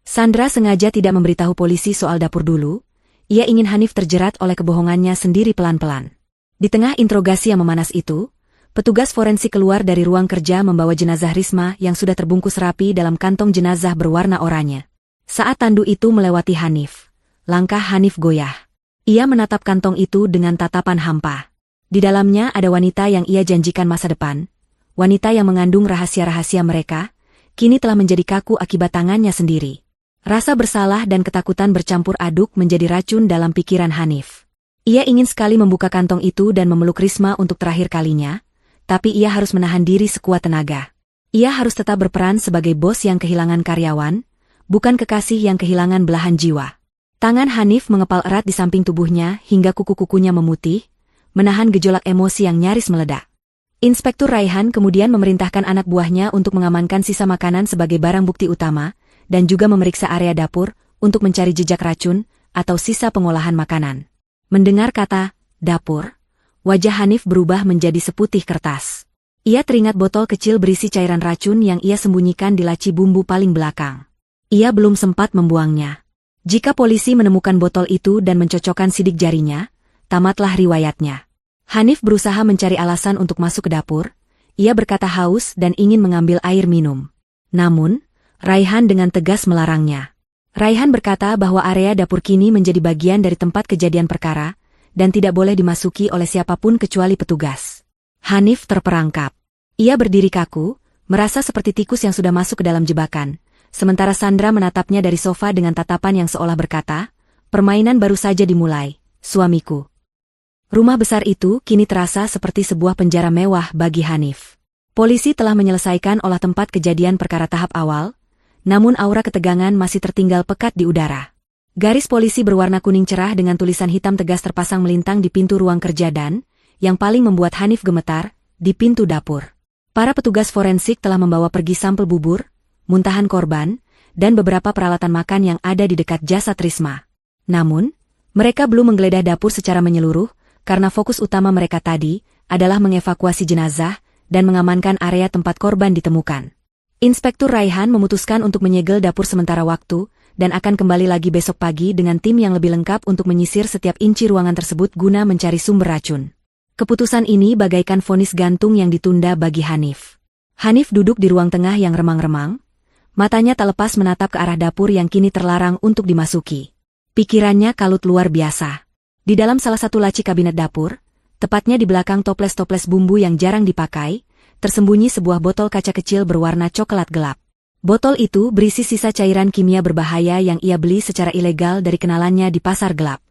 Sandra sengaja tidak memberitahu polisi soal dapur dulu. Ia ingin Hanif terjerat oleh kebohongannya sendiri pelan-pelan. Di tengah interogasi yang memanas itu, petugas forensik keluar dari ruang kerja membawa jenazah Risma yang sudah terbungkus rapi dalam kantong jenazah berwarna oranye. Saat tandu itu melewati Hanif, langkah Hanif goyah. Ia menatap kantong itu dengan tatapan hampa. Di dalamnya ada wanita yang ia janjikan masa depan, wanita yang mengandung rahasia-rahasia mereka, kini telah menjadi kaku akibat tangannya sendiri. Rasa bersalah dan ketakutan bercampur aduk menjadi racun dalam pikiran Hanif. Ia ingin sekali membuka kantong itu dan memeluk Risma untuk terakhir kalinya, tapi ia harus menahan diri sekuat tenaga. Ia harus tetap berperan sebagai bos yang kehilangan karyawan, bukan kekasih yang kehilangan belahan jiwa. Tangan Hanif mengepal erat di samping tubuhnya hingga kuku-kukunya memutih, menahan gejolak emosi yang nyaris meledak. Inspektur Raihan kemudian memerintahkan anak buahnya untuk mengamankan sisa makanan sebagai barang bukti utama, dan juga memeriksa area dapur untuk mencari jejak racun atau sisa pengolahan makanan. Mendengar kata dapur, wajah Hanif berubah menjadi seputih kertas. Ia teringat botol kecil berisi cairan racun yang ia sembunyikan di laci bumbu paling belakang. Ia belum sempat membuangnya. Jika polisi menemukan botol itu dan mencocokkan sidik jarinya, tamatlah riwayatnya. Hanif berusaha mencari alasan untuk masuk ke dapur. Ia berkata haus dan ingin mengambil air minum. Namun, Raihan dengan tegas melarangnya. Raihan berkata bahwa area dapur kini menjadi bagian dari tempat kejadian perkara, dan tidak boleh dimasuki oleh siapapun kecuali petugas. Hanif terperangkap. Ia berdiri kaku, merasa seperti tikus yang sudah masuk ke dalam jebakan, sementara Sandra menatapnya dari sofa dengan tatapan yang seolah berkata, permainan baru saja dimulai, suamiku. Rumah besar itu kini terasa seperti sebuah penjara mewah bagi Hanif. Polisi telah menyelesaikan olah tempat kejadian perkara tahap awal, namun aura ketegangan masih tertinggal pekat di udara. Garis polisi berwarna kuning cerah dengan tulisan hitam tegas terpasang melintang di pintu ruang kerja dan, yang paling membuat Hanif gemetar, di pintu dapur. Para petugas forensik telah membawa pergi sampel bubur, muntahan korban, dan beberapa peralatan makan yang ada di dekat jasad Risma. Namun, mereka belum menggeledah dapur secara menyeluruh, karena fokus utama mereka tadi adalah mengevakuasi jenazah dan mengamankan area tempat korban ditemukan. Inspektur Raihan memutuskan untuk menyegel dapur sementara waktu, dan akan kembali lagi besok pagi dengan tim yang lebih lengkap untuk menyisir setiap inci ruangan tersebut guna mencari sumber racun. Keputusan ini bagaikan vonis gantung yang ditunda bagi Hanif. Hanif duduk di ruang tengah yang remang-remang, matanya tak lepas menatap ke arah dapur yang kini terlarang untuk dimasuki. Pikirannya kalut luar biasa. Di dalam salah satu laci kabinet dapur, tepatnya di belakang toples-toples bumbu yang jarang dipakai, tersembunyi sebuah botol kaca kecil berwarna coklat gelap. Botol itu berisi sisa cairan kimia berbahaya yang ia beli secara ilegal dari kenalannya di pasar gelap.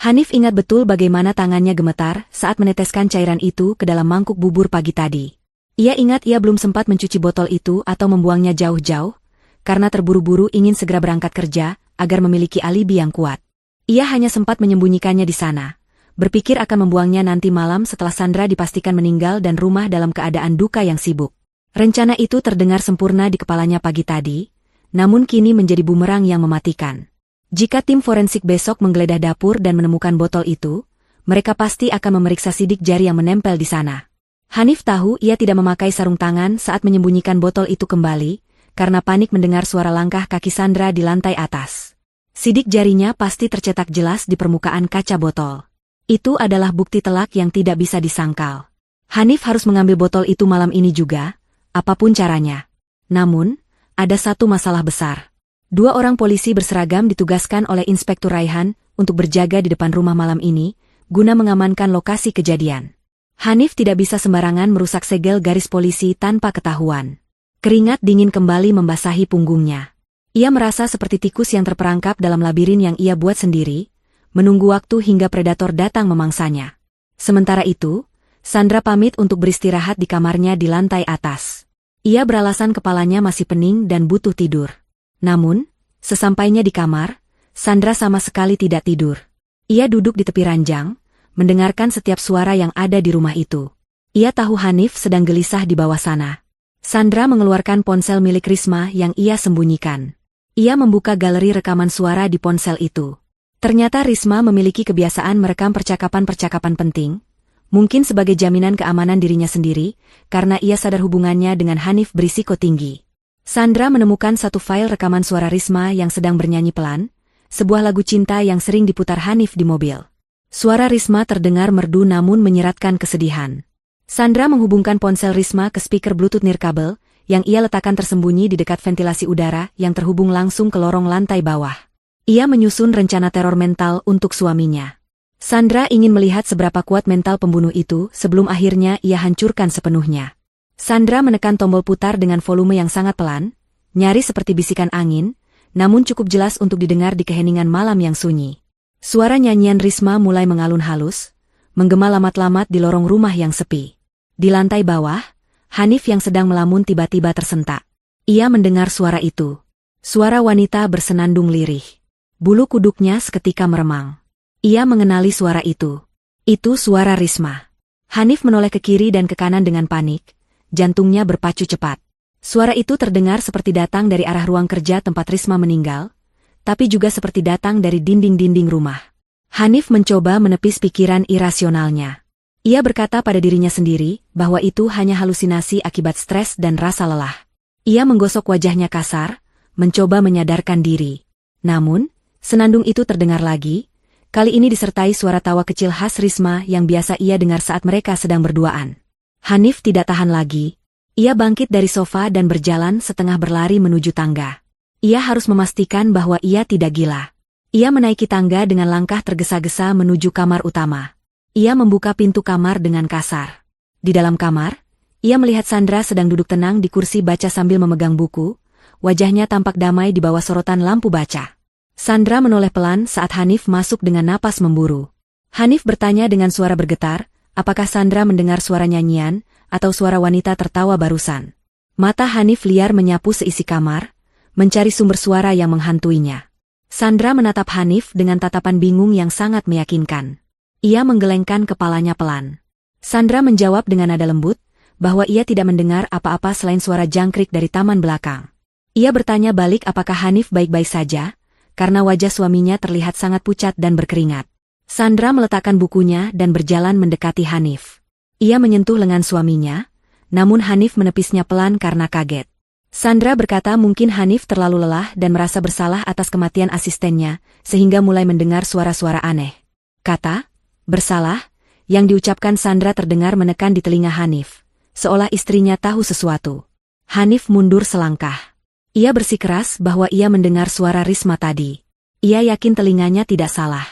Hanif ingat betul bagaimana tangannya gemetar saat meneteskan cairan itu ke dalam mangkuk bubur pagi tadi. Ia ingat ia belum sempat mencuci botol itu atau membuangnya jauh-jauh, karena terburu-buru ingin segera berangkat kerja, agar memiliki alibi yang kuat. Ia hanya sempat menyembunyikannya di sana, berpikir akan membuangnya nanti malam setelah Sandra dipastikan meninggal dan rumah dalam keadaan duka yang sibuk. Rencana itu terdengar sempurna di kepalanya pagi tadi, namun kini menjadi bumerang yang mematikan. Jika tim forensik besok menggeledah dapur dan menemukan botol itu, mereka pasti akan memeriksa sidik jari yang menempel di sana. Hanif tahu ia tidak memakai sarung tangan saat menyembunyikan botol itu kembali, karena panik mendengar suara langkah kaki Sandra di lantai atas. Sidik jarinya pasti tercetak jelas di permukaan kaca botol. Itu adalah bukti telak yang tidak bisa disangkal. Hanif harus mengambil botol itu malam ini juga, apapun caranya. Namun, ada satu masalah besar. 2 orang polisi berseragam ditugaskan oleh Inspektur Raihan untuk berjaga di depan rumah malam ini, guna mengamankan lokasi kejadian. Hanif tidak bisa sembarangan merusak segel garis polisi tanpa ketahuan. Keringat dingin kembali membasahi punggungnya. Ia merasa seperti tikus yang terperangkap dalam labirin yang ia buat sendiri, menunggu waktu hingga predator datang memangsanya. Sementara itu, Sandra pamit untuk beristirahat di kamarnya di lantai atas. Ia beralasan kepalanya masih pening dan butuh tidur. Namun, sesampainya di kamar, Sandra sama sekali tidak tidur. Ia duduk di tepi ranjang, mendengarkan setiap suara yang ada di rumah itu. Ia tahu Hanif sedang gelisah di bawah sana. Sandra mengeluarkan ponsel milik Risma yang ia sembunyikan. Ia membuka galeri rekaman suara di ponsel itu. Ternyata Risma memiliki kebiasaan merekam percakapan-percakapan penting, mungkin sebagai jaminan keamanan dirinya sendiri, karena ia sadar hubungannya dengan Hanif berisiko tinggi. Sandra menemukan satu file rekaman suara Risma yang sedang bernyanyi pelan, sebuah lagu cinta yang sering diputar Hanif di mobil. Suara Risma terdengar merdu namun menyeratkan kesedihan. Sandra menghubungkan ponsel Risma ke speaker Bluetooth nirkabel, yang ia letakkan tersembunyi di dekat ventilasi udara yang terhubung langsung ke lorong lantai bawah. Ia menyusun rencana teror mental untuk suaminya. Sandra ingin melihat seberapa kuat mental pembunuh itu sebelum akhirnya ia hancurkan sepenuhnya. Sandra menekan tombol putar dengan volume yang sangat pelan, nyaris seperti bisikan angin, namun cukup jelas untuk didengar di keheningan malam yang sunyi. Suara nyanyian Risma mulai mengalun halus, menggema lamat-lamat di lorong rumah yang sepi. Di lantai bawah, Hanif yang sedang melamun tiba-tiba tersentak. Ia mendengar suara itu. Suara wanita bersenandung lirih. Bulu kuduknya seketika meremang. Ia mengenali suara itu. Itu suara Risma. Hanif menoleh ke kiri dan ke kanan dengan panik. Jantungnya berpacu cepat. Suara itu terdengar seperti datang dari arah ruang kerja tempat Risma meninggal, tapi juga seperti datang dari dinding-dinding rumah. Hanif mencoba menepis pikiran irasionalnya. Ia berkata pada dirinya sendiri bahwa itu hanya halusinasi akibat stres dan rasa lelah. Ia menggosok wajahnya kasar, mencoba menyadarkan diri. Namun, senandung itu terdengar lagi, kali ini disertai suara tawa kecil khas Risma yang biasa ia dengar saat mereka sedang berduaan. Hanif tidak tahan lagi. Ia bangkit dari sofa dan berjalan setengah berlari menuju tangga. Ia harus memastikan bahwa ia tidak gila. Ia menaiki tangga dengan langkah tergesa-gesa menuju kamar utama. Ia membuka pintu kamar dengan kasar. Di dalam kamar, ia melihat Sandra sedang duduk tenang di kursi baca sambil memegang buku. Wajahnya tampak damai di bawah sorotan lampu baca. Sandra menoleh pelan saat Hanif masuk dengan napas memburu. Hanif bertanya dengan suara bergetar, apakah Sandra mendengar suara nyanyian atau suara wanita tertawa barusan. Mata Hanif liar menyapu seisi kamar, mencari sumber suara yang menghantuinya. Sandra menatap Hanif dengan tatapan bingung yang sangat meyakinkan. Ia menggelengkan kepalanya pelan. Sandra menjawab dengan nada lembut, bahwa ia tidak mendengar apa-apa selain suara jangkrik dari taman belakang. Ia bertanya balik apakah Hanif baik-baik saja, karena wajah suaminya terlihat sangat pucat dan berkeringat. Sandra meletakkan bukunya dan berjalan mendekati Hanif. Ia menyentuh lengan suaminya, namun Hanif menepisnya pelan karena kaget. Sandra berkata mungkin Hanif terlalu lelah dan merasa bersalah atas kematian asistennya, sehingga mulai mendengar suara-suara aneh. Kata, bersalah, yang diucapkan Sandra terdengar menekan di telinga Hanif, seolah istrinya tahu sesuatu. Hanif mundur selangkah. Ia bersikeras bahwa ia mendengar suara Risma tadi. Ia yakin telinganya tidak salah.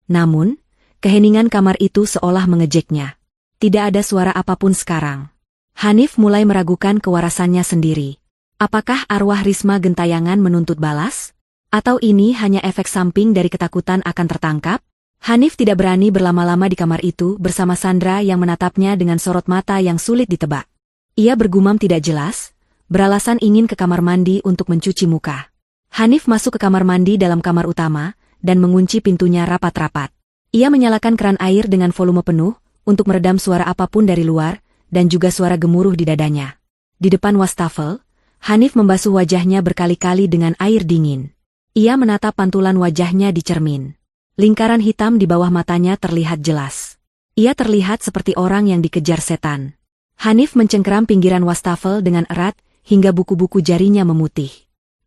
Namun, keheningan kamar itu seolah mengejeknya. Tidak ada suara apapun sekarang. Hanif mulai meragukan kewarasannya sendiri. Apakah arwah Risma gentayangan menuntut balas? Atau ini hanya efek samping dari ketakutan akan tertangkap? Hanif tidak berani berlama-lama di kamar itu bersama Sandra yang menatapnya dengan sorot mata yang sulit ditebak. Ia bergumam tidak jelas, beralasan ingin ke kamar mandi untuk mencuci muka. Hanif masuk ke kamar mandi dalam kamar utama, dan mengunci pintunya rapat-rapat. Ia menyalakan keran air dengan volume penuh, untuk meredam suara apapun dari luar, dan juga suara gemuruh di dadanya. Di depan wastafel, Hanif membasuh wajahnya berkali-kali dengan air dingin. Ia menatap pantulan wajahnya di cermin. Lingkaran hitam di bawah matanya terlihat jelas. Ia terlihat seperti orang yang dikejar setan. Hanif mencengkeram pinggiran wastafel dengan erat, hingga buku-buku jarinya memutih.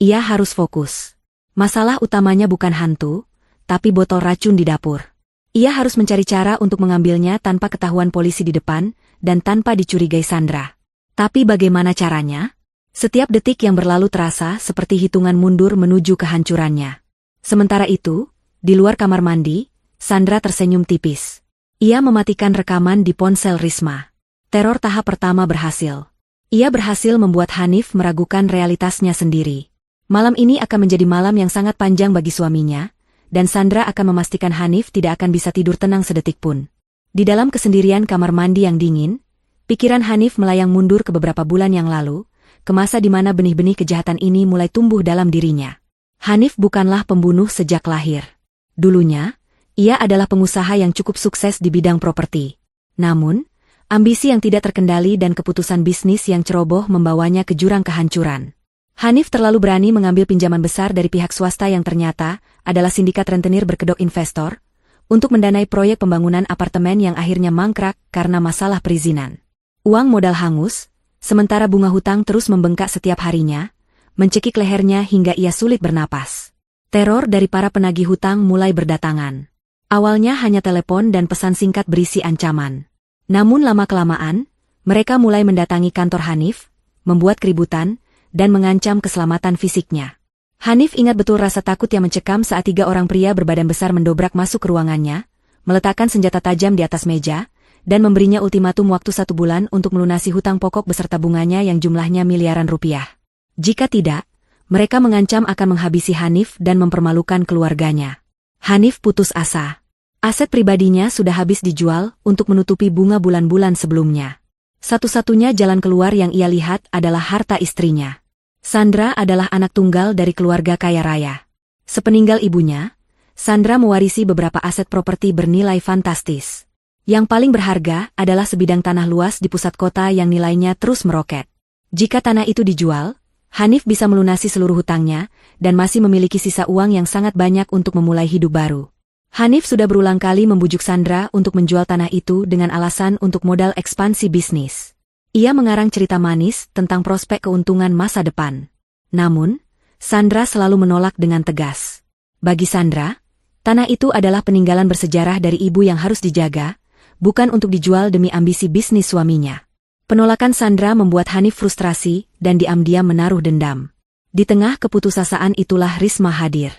Ia harus fokus. Masalah utamanya bukan hantu, tapi botol racun di dapur. Ia harus mencari cara untuk mengambilnya tanpa ketahuan polisi di depan, dan tanpa dicurigai Sandra. Tapi bagaimana caranya? Setiap detik yang berlalu terasa seperti hitungan mundur menuju kehancurannya. Sementara itu, di luar kamar mandi, Sandra tersenyum tipis. Ia mematikan rekaman di ponsel Risma. Teror tahap pertama berhasil. Ia berhasil membuat Hanif meragukan realitasnya sendiri. Malam ini akan menjadi malam yang sangat panjang bagi suaminya, dan Sandra akan memastikan Hanif tidak akan bisa tidur tenang sedetik pun. Di dalam kesendirian kamar mandi yang dingin, pikiran Hanif melayang mundur ke beberapa bulan yang lalu, ke masa di mana benih-benih kejahatan ini mulai tumbuh dalam dirinya. Hanif bukanlah pembunuh sejak lahir. Dulunya, ia adalah pengusaha yang cukup sukses di bidang properti. Namun, ambisi yang tidak terkendali dan keputusan bisnis yang ceroboh membawanya ke jurang kehancuran. Hanif terlalu berani mengambil pinjaman besar dari pihak swasta yang ternyata adalah sindikat rentenir berkedok investor, untuk mendanai proyek pembangunan apartemen yang akhirnya mangkrak karena masalah perizinan. Uang modal hangus, sementara bunga hutang terus membengkak setiap harinya, mencekik lehernya hingga ia sulit bernapas. Teror dari para penagih hutang mulai berdatangan. Awalnya hanya telepon dan pesan singkat berisi ancaman. Namun lama-kelamaan, mereka mulai mendatangi kantor Hanif, membuat keributan, dan mengancam keselamatan fisiknya. Hanif ingat betul rasa takut yang mencekam saat 3 orang pria berbadan besar mendobrak masuk ke ruangannya, meletakkan senjata tajam di atas meja, dan memberinya ultimatum waktu 1 bulan untuk melunasi hutang pokok beserta bunganya yang jumlahnya miliaran rupiah. Jika tidak, mereka mengancam akan menghabisi Hanif dan mempermalukan keluarganya. Hanif putus asa. Aset pribadinya sudah habis dijual untuk menutupi bunga bulan-bulan sebelumnya. Satu-satunya jalan keluar yang ia lihat adalah harta istrinya. Sandra adalah anak tunggal dari keluarga kaya raya. Sepeninggal ibunya, Sandra mewarisi beberapa aset properti bernilai fantastis. Yang paling berharga adalah sebidang tanah luas di pusat kota yang nilainya terus meroket. Jika tanah itu dijual, Hanif bisa melunasi seluruh hutangnya, dan masih memiliki sisa uang yang sangat banyak untuk memulai hidup baru. Hanif sudah berulang kali membujuk Sandra untuk menjual tanah itu dengan alasan untuk modal ekspansi bisnis. Ia mengarang cerita manis tentang prospek keuntungan masa depan. Namun, Sandra selalu menolak dengan tegas. Bagi Sandra, tanah itu adalah peninggalan bersejarah dari ibu yang harus dijaga, bukan untuk dijual demi ambisi bisnis suaminya. Penolakan Sandra membuat Hanif frustrasi dan diam-diam menaruh dendam. Di tengah keputusasaan itulah Risma hadir.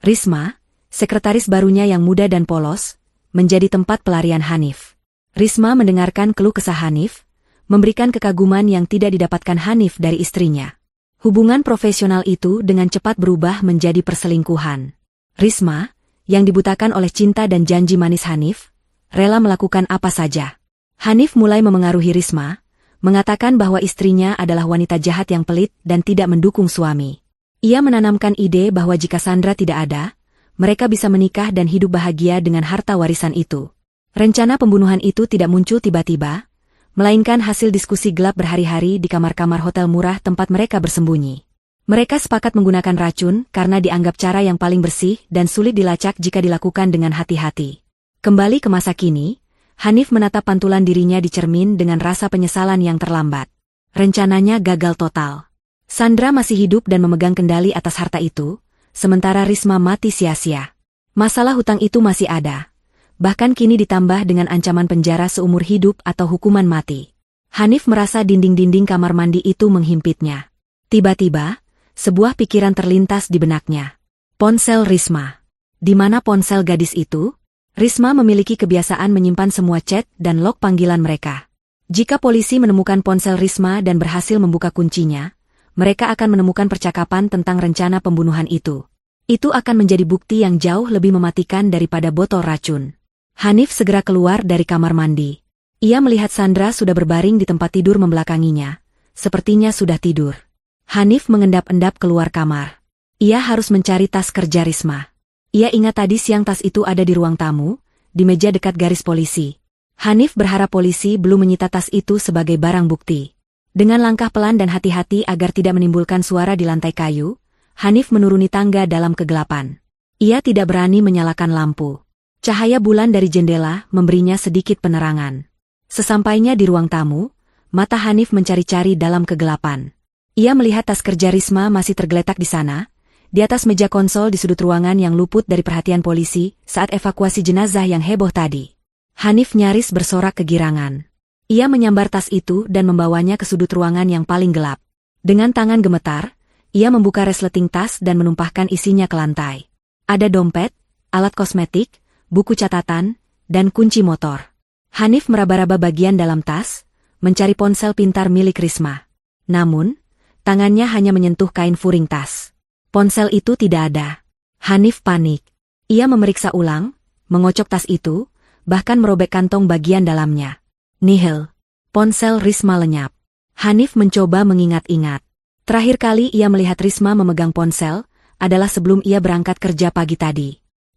Risma, sekretaris barunya yang muda dan polos, menjadi tempat pelarian Hanif. Risma mendengarkan keluh kesah Hanif, memberikan kekaguman yang tidak didapatkan Hanif dari istrinya. Hubungan profesional itu dengan cepat berubah menjadi perselingkuhan. Risma, yang dibutakan oleh cinta dan janji manis Hanif, rela melakukan apa saja. Hanif mulai memengaruhi Risma, mengatakan bahwa istrinya adalah wanita jahat yang pelit dan tidak mendukung suami. Ia menanamkan ide bahwa jika Sandra tidak ada, mereka bisa menikah dan hidup bahagia dengan harta warisan itu. Rencana pembunuhan itu tidak muncul tiba-tiba, melainkan hasil diskusi gelap berhari-hari di kamar-kamar hotel murah tempat mereka bersembunyi. Mereka sepakat menggunakan racun karena dianggap cara yang paling bersih dan sulit dilacak jika dilakukan dengan hati-hati. Kembali ke masa kini, Hanif menatap pantulan dirinya di cermin dengan rasa penyesalan yang terlambat. Rencananya gagal total. Sandra masih hidup dan memegang kendali atas harta itu, sementara Risma mati sia-sia. Masalah hutang itu masih ada. Bahkan kini ditambah dengan ancaman penjara seumur hidup atau hukuman mati. Hanif merasa dinding-dinding kamar mandi itu menghimpitnya. Tiba-tiba, sebuah pikiran terlintas di benaknya. Ponsel Risma. Di mana ponsel gadis itu? Risma memiliki kebiasaan menyimpan semua chat dan log panggilan mereka. Jika polisi menemukan ponsel Risma dan berhasil membuka kuncinya, mereka akan menemukan percakapan tentang rencana pembunuhan itu. Itu akan menjadi bukti yang jauh lebih mematikan daripada botol racun. Hanif segera keluar dari kamar mandi. Ia melihat Sandra sudah berbaring di tempat tidur membelakanginya. Sepertinya sudah tidur. Hanif mengendap-endap keluar kamar. Ia harus mencari tas kerja Risma. Ia ingat tadi siang tas itu ada di ruang tamu, di meja dekat garis polisi. Hanif berharap polisi belum menyita tas itu sebagai barang bukti. Dengan langkah pelan dan hati-hati agar tidak menimbulkan suara di lantai kayu, Hanif menuruni tangga dalam kegelapan. Ia tidak berani menyalakan lampu. Cahaya bulan dari jendela memberinya sedikit penerangan. Sesampainya di ruang tamu, mata Hanif mencari-cari dalam kegelapan. Ia melihat tas kerja Risma masih tergeletak di sana, di atas meja konsol di sudut ruangan yang luput dari perhatian polisi saat evakuasi jenazah yang heboh tadi. Hanif nyaris bersorak kegirangan. Ia menyambar tas itu dan membawanya ke sudut ruangan yang paling gelap. Dengan tangan gemetar, ia membuka resleting tas dan menumpahkan isinya ke lantai. Ada dompet, alat kosmetik, buku catatan, dan kunci motor. Hanif meraba-raba bagian dalam tas, mencari ponsel pintar milik Risma. Namun, tangannya hanya menyentuh kain furing tas. Ponsel itu tidak ada. Hanif panik. Ia memeriksa ulang, mengocok tas itu, bahkan merobek kantong bagian dalamnya. Nihil. Ponsel Risma lenyap. Hanif mencoba mengingat-ingat. Terakhir kali ia melihat Risma memegang ponsel, adalah sebelum ia berangkat kerja pagi tadi.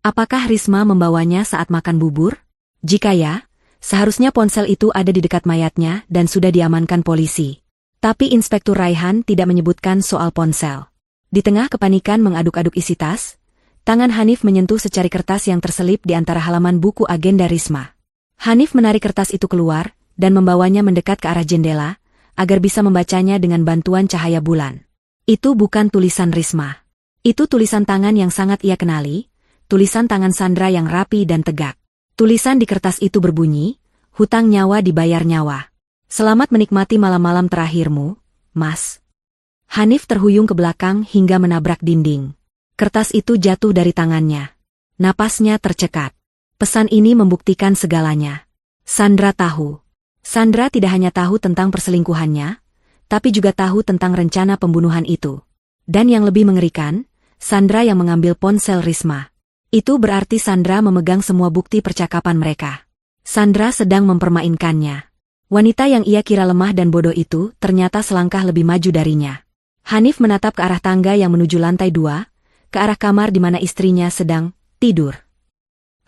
Apakah Risma membawanya saat makan bubur? Jika ya, seharusnya ponsel itu ada di dekat mayatnya dan sudah diamankan polisi. Tapi Inspektur Raihan tidak menyebutkan soal ponsel. Di tengah kepanikan mengaduk-aduk isi tas, tangan Hanif menyentuh secari kertas yang terselip di antara halaman buku agenda Risma. Hanif menarik kertas itu keluar dan membawanya mendekat ke arah jendela, agar bisa membacanya dengan bantuan cahaya bulan. Itu bukan tulisan Risma. Itu tulisan tangan yang sangat ia kenali, tulisan tangan Sandra yang rapi dan tegak. Tulisan di kertas itu berbunyi, hutang nyawa dibayar nyawa. Selamat menikmati malam-malam terakhirmu, Mas. Hanif terhuyung ke belakang hingga menabrak dinding. Kertas itu jatuh dari tangannya. Napasnya tercekat. Pesan ini membuktikan segalanya. Sandra tahu. Sandra tidak hanya tahu tentang perselingkuhannya, tapi juga tahu tentang rencana pembunuhan itu. Dan yang lebih mengerikan, Sandra yang mengambil ponsel Risma. Itu berarti Sandra memegang semua bukti percakapan mereka. Sandra sedang mempermainkannya. Wanita yang ia kira lemah dan bodoh itu ternyata selangkah lebih maju darinya. Hanif menatap ke arah tangga yang menuju lantai 2, ke arah kamar di mana istrinya sedang tidur.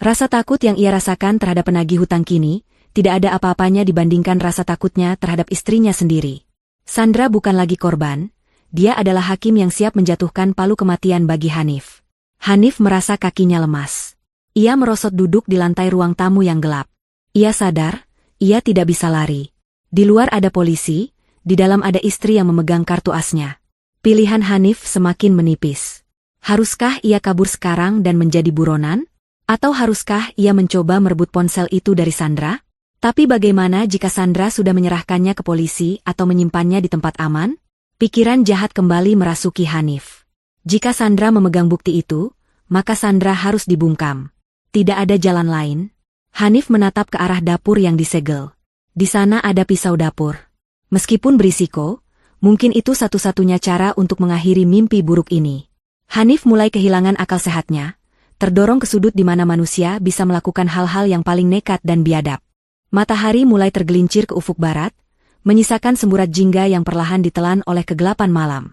Rasa takut yang ia rasakan terhadap penagih hutang kini, tidak ada apa-apanya dibandingkan rasa takutnya terhadap istrinya sendiri. Sandra bukan lagi korban, dia adalah hakim yang siap menjatuhkan palu kematian bagi Hanif. Hanif merasa kakinya lemas. Ia merosot duduk di lantai ruang tamu yang gelap. Ia sadar, ia tidak bisa lari. Di luar ada polisi, di dalam ada istri yang memegang kartu asnya. Pilihan Hanif semakin menipis. Haruskah ia kabur sekarang dan menjadi buronan? Atau haruskah ia mencoba merebut ponsel itu dari Sandra? Tapi bagaimana jika Sandra sudah menyerahkannya ke polisi atau menyimpannya di tempat aman? Pikiran jahat kembali merasuki Hanif. Jika Sandra memegang bukti itu, maka Sandra harus dibungkam. Tidak ada jalan lain. Hanif menatap ke arah dapur yang disegel. Di sana ada pisau dapur. Meskipun berisiko, mungkin itu satu-satunya cara untuk mengakhiri mimpi buruk ini. Hanif mulai kehilangan akal sehatnya, terdorong ke sudut di mana manusia bisa melakukan hal-hal yang paling nekat dan biadab. Matahari mulai tergelincir ke ufuk barat, menyisakan semburat jingga yang perlahan ditelan oleh kegelapan malam.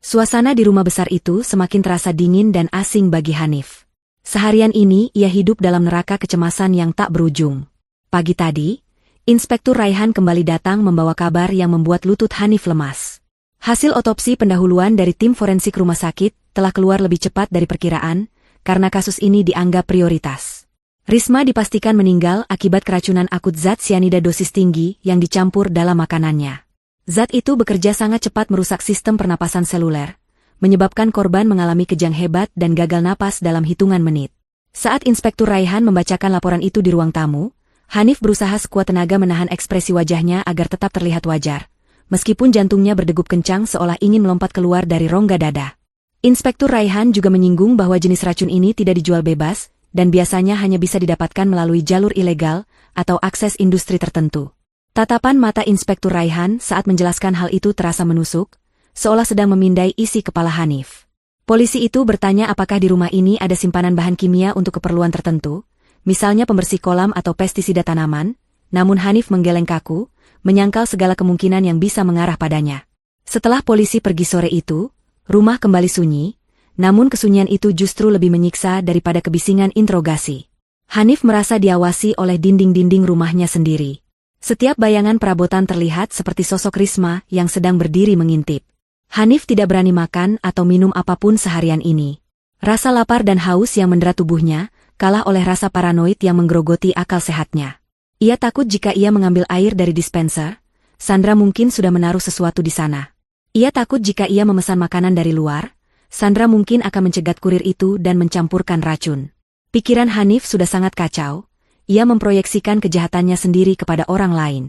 Suasana di rumah besar itu semakin terasa dingin dan asing bagi Hanif. Seharian ini ia hidup dalam neraka kecemasan yang tak berujung. Pagi tadi, Inspektur Raihan kembali datang membawa kabar yang membuat lutut Hanif lemas. Hasil otopsi pendahuluan dari tim forensik rumah sakit telah keluar lebih cepat dari perkiraan, karena kasus ini dianggap prioritas. Risma dipastikan meninggal akibat keracunan akut zat sianida dosis tinggi yang dicampur dalam makanannya. Zat itu bekerja sangat cepat merusak sistem pernapasan seluler, menyebabkan korban mengalami kejang hebat dan gagal napas dalam hitungan menit. Saat Inspektur Raihan membacakan laporan itu di ruang tamu, Hanif berusaha sekuat tenaga menahan ekspresi wajahnya agar tetap terlihat wajar, meskipun jantungnya berdegup kencang seolah ingin melompat keluar dari rongga dada. Inspektur Raihan juga menyinggung bahwa jenis racun ini tidak dijual bebas, dan biasanya hanya bisa didapatkan melalui jalur ilegal atau akses industri tertentu. Tatapan mata Inspektur Raihan saat menjelaskan hal itu terasa menusuk, seolah sedang memindai isi kepala Hanif. Polisi itu bertanya apakah di rumah ini ada simpanan bahan kimia untuk keperluan tertentu, misalnya pembersih kolam atau pestisida tanaman, namun Hanif menggeleng kaku, menyangkal segala kemungkinan yang bisa mengarah padanya. Setelah polisi pergi sore itu, rumah kembali sunyi, namun kesunyian itu justru lebih menyiksa daripada kebisingan interogasi. Hanif merasa diawasi oleh dinding-dinding rumahnya sendiri. Setiap bayangan perabotan terlihat seperti sosok Risma yang sedang berdiri mengintip. Hanif tidak berani makan atau minum apapun seharian ini. Rasa lapar dan haus yang mendera tubuhnya kalah oleh rasa paranoid yang menggerogoti akal sehatnya. Ia takut jika ia mengambil air dari dispenser, Sandra mungkin sudah menaruh sesuatu di sana. Ia takut jika ia memesan makanan dari luar, Sandra mungkin akan mencegat kurir itu dan mencampurkan racun. Pikiran Hanif sudah sangat kacau. Ia memproyeksikan kejahatannya sendiri kepada orang lain.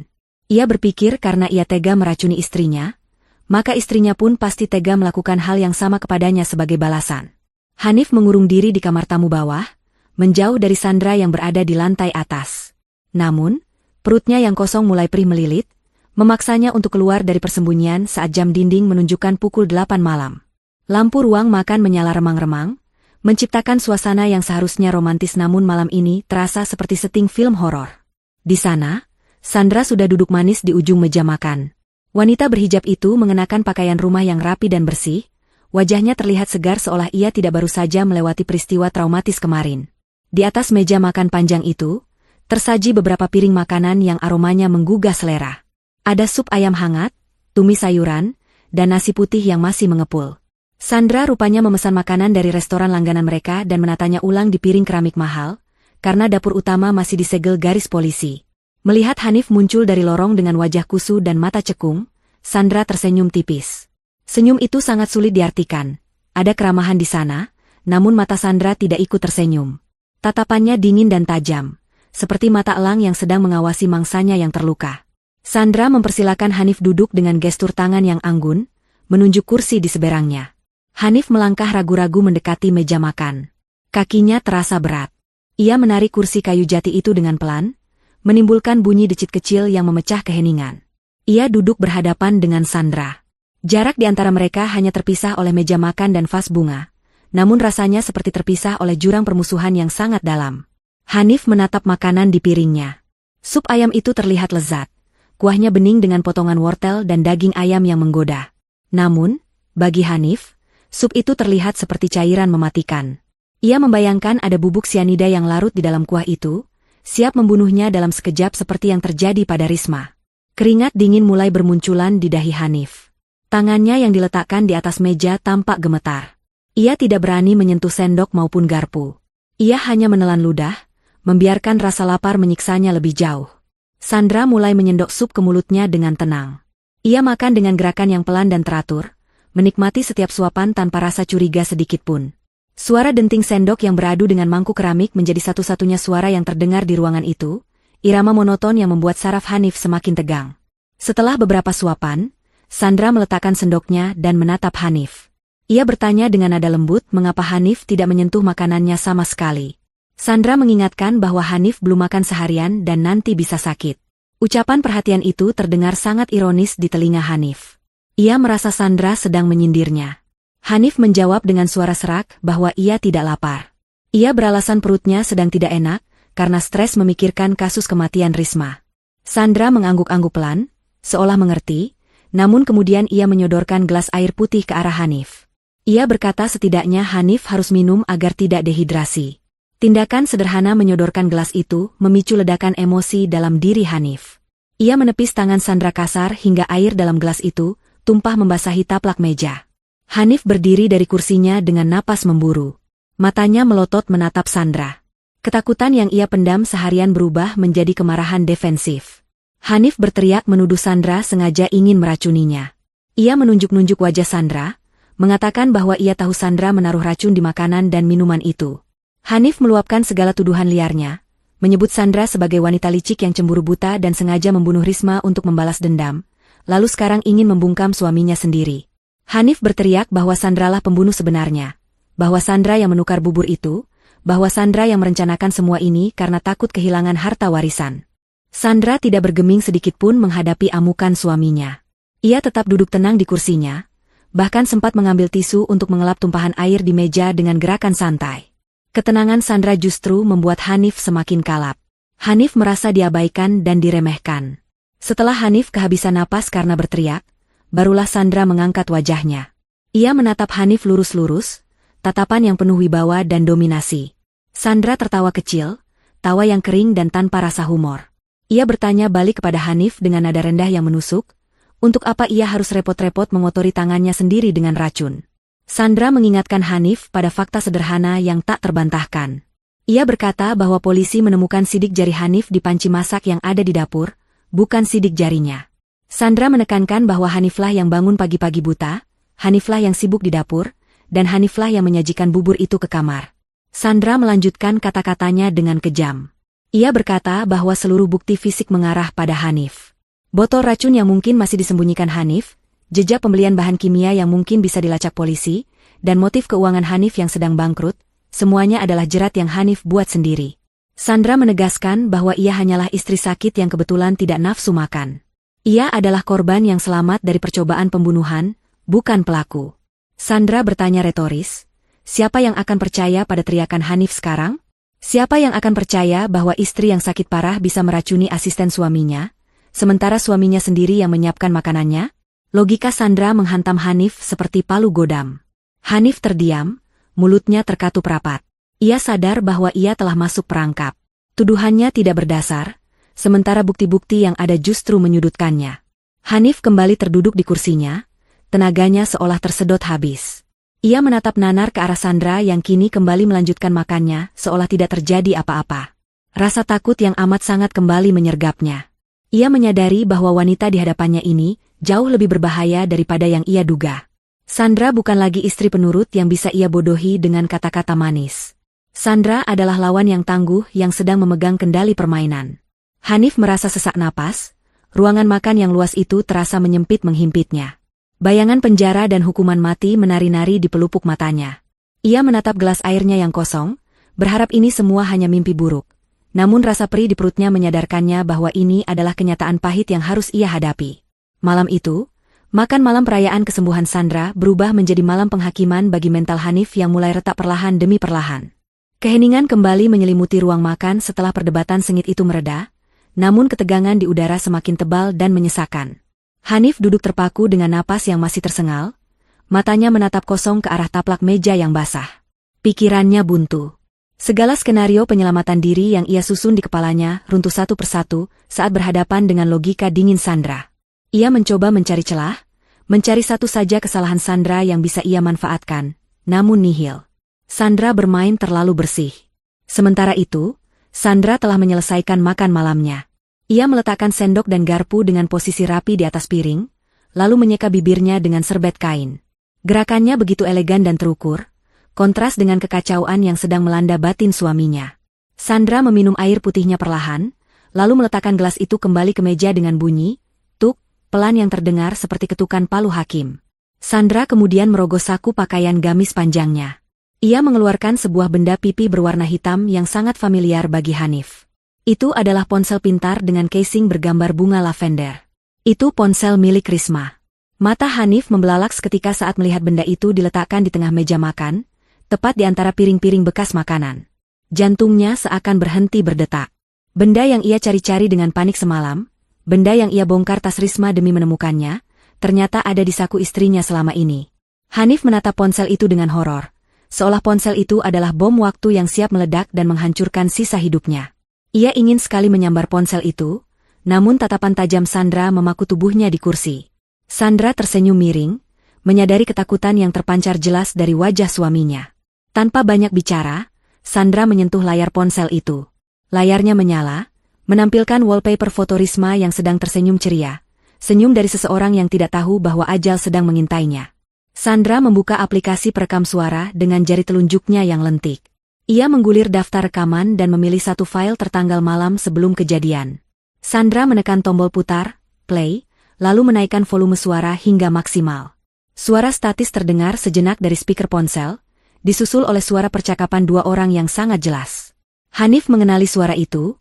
Ia berpikir karena ia tega meracuni istrinya, maka istrinya pun pasti tega melakukan hal yang sama kepadanya sebagai balasan. Hanif mengurung diri di kamar tamu bawah, menjauh dari Sandra yang berada di lantai atas. Namun, perutnya yang kosong mulai perih melilit, memaksanya untuk keluar dari persembunyian saat jam dinding menunjukkan pukul 8 malam. Lampu ruang makan menyala remang-remang, menciptakan suasana yang seharusnya romantis namun malam ini terasa seperti setting film horor. Di sana, Sandra sudah duduk manis di ujung meja makan. Wanita berhijab itu mengenakan pakaian rumah yang rapi dan bersih, wajahnya terlihat segar seolah ia tidak baru saja melewati peristiwa traumatis kemarin. Di atas meja makan panjang itu, tersaji beberapa piring makanan yang aromanya menggugah selera. Ada sup ayam hangat, tumis sayuran, dan nasi putih yang masih mengepul. Sandra rupanya memesan makanan dari restoran langganan mereka dan menatanya ulang di piring keramik mahal, karena dapur utama masih disegel garis polisi. Melihat Hanif muncul dari lorong dengan wajah kusu dan mata cekung, Sandra tersenyum tipis. Senyum itu sangat sulit diartikan. Ada keramahan di sana, namun mata Sandra tidak ikut tersenyum. Tatapannya dingin dan tajam, seperti mata elang yang sedang mengawasi mangsanya yang terluka. Sandra mempersilakan Hanif duduk dengan gestur tangan yang anggun, menunjuk kursi di seberangnya. Hanif melangkah ragu-ragu mendekati meja makan. Kakinya terasa berat. Ia menarik kursi kayu jati itu dengan pelan, menimbulkan bunyi decit kecil yang memecah keheningan. Ia duduk berhadapan dengan Sandra. Jarak di antara mereka hanya terpisah oleh meja makan dan vas bunga, namun rasanya seperti terpisah oleh jurang permusuhan yang sangat dalam. Hanif menatap makanan di piringnya. Sup ayam itu terlihat lezat. Kuahnya bening dengan potongan wortel dan daging ayam yang menggoda. Namun, bagi Hanif, sup itu terlihat seperti cairan mematikan. Ia membayangkan ada bubuk sianida yang larut di dalam kuah itu, siap membunuhnya dalam sekejap seperti yang terjadi pada Risma. Keringat dingin mulai bermunculan di dahi Hanif. Tangannya yang diletakkan di atas meja tampak gemetar. Ia tidak berani menyentuh sendok maupun garpu. Ia hanya menelan ludah, membiarkan rasa lapar menyiksanya lebih jauh. Sandra mulai menyendok sup ke mulutnya dengan tenang. Ia makan dengan gerakan yang pelan dan teratur, menikmati setiap suapan tanpa rasa curiga sedikitpun. Suara denting sendok yang beradu dengan mangkuk keramik menjadi satu-satunya suara yang terdengar di ruangan itu, irama monoton yang membuat saraf Hanif semakin tegang. Setelah beberapa suapan, Sandra meletakkan sendoknya dan menatap Hanif. Ia bertanya dengan nada lembut mengapa Hanif tidak menyentuh makanannya sama sekali. Sandra mengingatkan bahwa Hanif belum makan seharian dan nanti bisa sakit. Ucapan perhatian itu terdengar sangat ironis di telinga Hanif. Ia merasa Sandra sedang menyindirnya. Hanif menjawab dengan suara serak bahwa ia tidak lapar. Ia beralasan perutnya sedang tidak enak, karena stres memikirkan kasus kematian Risma. Sandra mengangguk-angguk pelan, seolah mengerti, namun kemudian ia menyodorkan gelas air putih ke arah Hanif. Ia berkata setidaknya Hanif harus minum agar tidak dehidrasi. Tindakan sederhana menyodorkan gelas itu memicu ledakan emosi dalam diri Hanif. Ia menepis tangan Sandra kasar hingga air dalam gelas itu tumpah membasahi taplak meja. Hanif berdiri dari kursinya dengan napas memburu. Matanya melotot menatap Sandra. Ketakutan yang ia pendam seharian berubah menjadi kemarahan defensif. Hanif berteriak menuduh Sandra sengaja ingin meracuninya. Ia menunjuk-nunjuk wajah Sandra, mengatakan bahwa ia tahu Sandra menaruh racun di makanan dan minuman itu. Hanif meluapkan segala tuduhan liarnya, menyebut Sandra sebagai wanita licik yang cemburu buta dan sengaja membunuh Risma untuk membalas dendam, lalu sekarang ingin membungkam suaminya sendiri. Hanif berteriak bahwa Sandralah pembunuh sebenarnya, bahwa Sandra yang menukar bubur itu, bahwa Sandra yang merencanakan semua ini karena takut kehilangan harta warisan. Sandra tidak bergeming sedikitpun menghadapi amukan suaminya. Ia tetap duduk tenang di kursinya, bahkan sempat mengambil tisu untuk mengelap tumpahan air di meja dengan gerakan santai. Ketenangan Sandra justru membuat Hanif semakin kalap. Hanif merasa diabaikan dan diremehkan. Setelah Hanif kehabisan napas karena berteriak, barulah Sandra mengangkat wajahnya. Ia menatap Hanif lurus-lurus, tatapan yang penuh wibawa dan dominasi. Sandra tertawa kecil, tawa yang kering dan tanpa rasa humor. Ia bertanya balik kepada Hanif dengan nada rendah yang menusuk, untuk apa ia harus repot-repot mengotori tangannya sendiri dengan racun. Sandra mengingatkan Hanif pada fakta sederhana yang tak terbantahkan. Ia berkata bahwa polisi menemukan sidik jari Hanif di panci masak yang ada di dapur, bukan sidik jarinya. Sandra menekankan bahwa Haniflah yang bangun pagi-pagi buta, Haniflah yang sibuk di dapur, dan Haniflah yang menyajikan bubur itu ke kamar. Sandra melanjutkan kata-katanya dengan kejam. Ia berkata bahwa seluruh bukti fisik mengarah pada Hanif. Botol racun yang mungkin masih disembunyikan Hanif, jejak pembelian bahan kimia yang mungkin bisa dilacak polisi, dan motif keuangan Hanif yang sedang bangkrut, semuanya adalah jerat yang Hanif buat sendiri. Sandra menegaskan bahwa ia hanyalah istri sakit yang kebetulan tidak nafsu makan. Ia adalah korban yang selamat dari percobaan pembunuhan, bukan pelaku. Sandra bertanya retoris, siapa yang akan percaya pada teriakan Hanif sekarang? Siapa yang akan percaya bahwa istri yang sakit parah bisa meracuni asisten suaminya, sementara suaminya sendiri yang menyiapkan makanannya? Logika Sandra menghantam Hanif seperti palu godam. Hanif terdiam, mulutnya terkatup rapat. Ia sadar bahwa ia telah masuk perangkap. Tuduhannya tidak berdasar, sementara bukti-bukti yang ada justru menyudutkannya. Hanif kembali terduduk di kursinya, tenaganya seolah tersedot habis. Ia menatap nanar ke arah Sandra yang kini kembali melanjutkan makannya, seolah tidak terjadi apa-apa. Rasa takut yang amat sangat kembali menyergapnya. Ia menyadari bahwa wanita di hadapannya ini jauh lebih berbahaya daripada yang ia duga. Sandra bukan lagi istri penurut yang bisa ia bodohi dengan kata-kata manis. Sandra adalah lawan yang tangguh yang sedang memegang kendali permainan. Hanif merasa sesak napas, ruangan makan yang luas itu terasa menyempit menghimpitnya. Bayangan penjara dan hukuman mati menari-nari di pelupuk matanya. Ia menatap gelas airnya yang kosong, berharap ini semua hanya mimpi buruk. Namun rasa perih di perutnya menyadarkannya bahwa ini adalah kenyataan pahit yang harus ia hadapi. Malam itu, makan malam perayaan kesembuhan Sandra berubah menjadi malam penghakiman bagi mental Hanif yang mulai retak perlahan demi perlahan. Keheningan kembali menyelimuti ruang makan setelah perdebatan sengit itu mereda, namun ketegangan di udara semakin tebal dan menyesakan. Hanif duduk terpaku dengan napas yang masih tersengal, matanya menatap kosong ke arah taplak meja yang basah. Pikirannya buntu. Segala skenario penyelamatan diri yang ia susun di kepalanya runtuh satu persatu saat berhadapan dengan logika dingin Sandra. Ia mencoba mencari celah, mencari satu saja kesalahan Sandra yang bisa ia manfaatkan, namun nihil. Sandra bermain terlalu bersih. Sementara itu, Sandra telah menyelesaikan makan malamnya. Ia meletakkan sendok dan garpu dengan posisi rapi di atas piring, lalu menyeka bibirnya dengan serbet kain. Gerakannya begitu elegan dan terukur, kontras dengan kekacauan yang sedang melanda batin suaminya. Sandra meminum air putihnya perlahan, lalu meletakkan gelas itu kembali ke meja dengan bunyi, tuk, pelan yang terdengar seperti ketukan palu hakim. Sandra kemudian merogoh saku pakaian gamis panjangnya. Ia mengeluarkan sebuah benda pipi berwarna hitam yang sangat familiar bagi Hanif. Itu adalah ponsel pintar dengan casing bergambar bunga lavender. Itu ponsel milik Risma. Mata Hanif membelalak seketika saat melihat benda itu diletakkan di tengah meja makan, tepat di antara piring-piring bekas makanan. Jantungnya seakan berhenti berdetak. Benda yang ia cari-cari dengan panik semalam, benda yang ia bongkar tas Risma demi menemukannya, ternyata ada di saku istrinya selama ini. Hanif menatap ponsel itu dengan horor, seolah ponsel itu adalah bom waktu yang siap meledak dan menghancurkan sisa hidupnya. Ia ingin sekali menyambar ponsel itu, namun tatapan tajam Sandra memaku tubuhnya di kursi. Sandra tersenyum miring, menyadari ketakutan yang terpancar jelas dari wajah suaminya. Tanpa banyak bicara, Sandra menyentuh layar ponsel itu. Layarnya menyala, menampilkan wallpaper foto Risma yang sedang tersenyum ceria, senyum dari seseorang yang tidak tahu bahwa ajal sedang mengintainya. Sandra membuka aplikasi perekam suara dengan jari telunjuknya yang lentik. Ia menggulir daftar rekaman dan memilih satu file tertanggal malam sebelum kejadian. Sandra menekan tombol putar, play, lalu menaikkan volume suara hingga maksimal. Suara statis terdengar sejenak dari speaker ponsel, disusul oleh suara percakapan dua orang yang sangat jelas. Hanif mengenali suara itu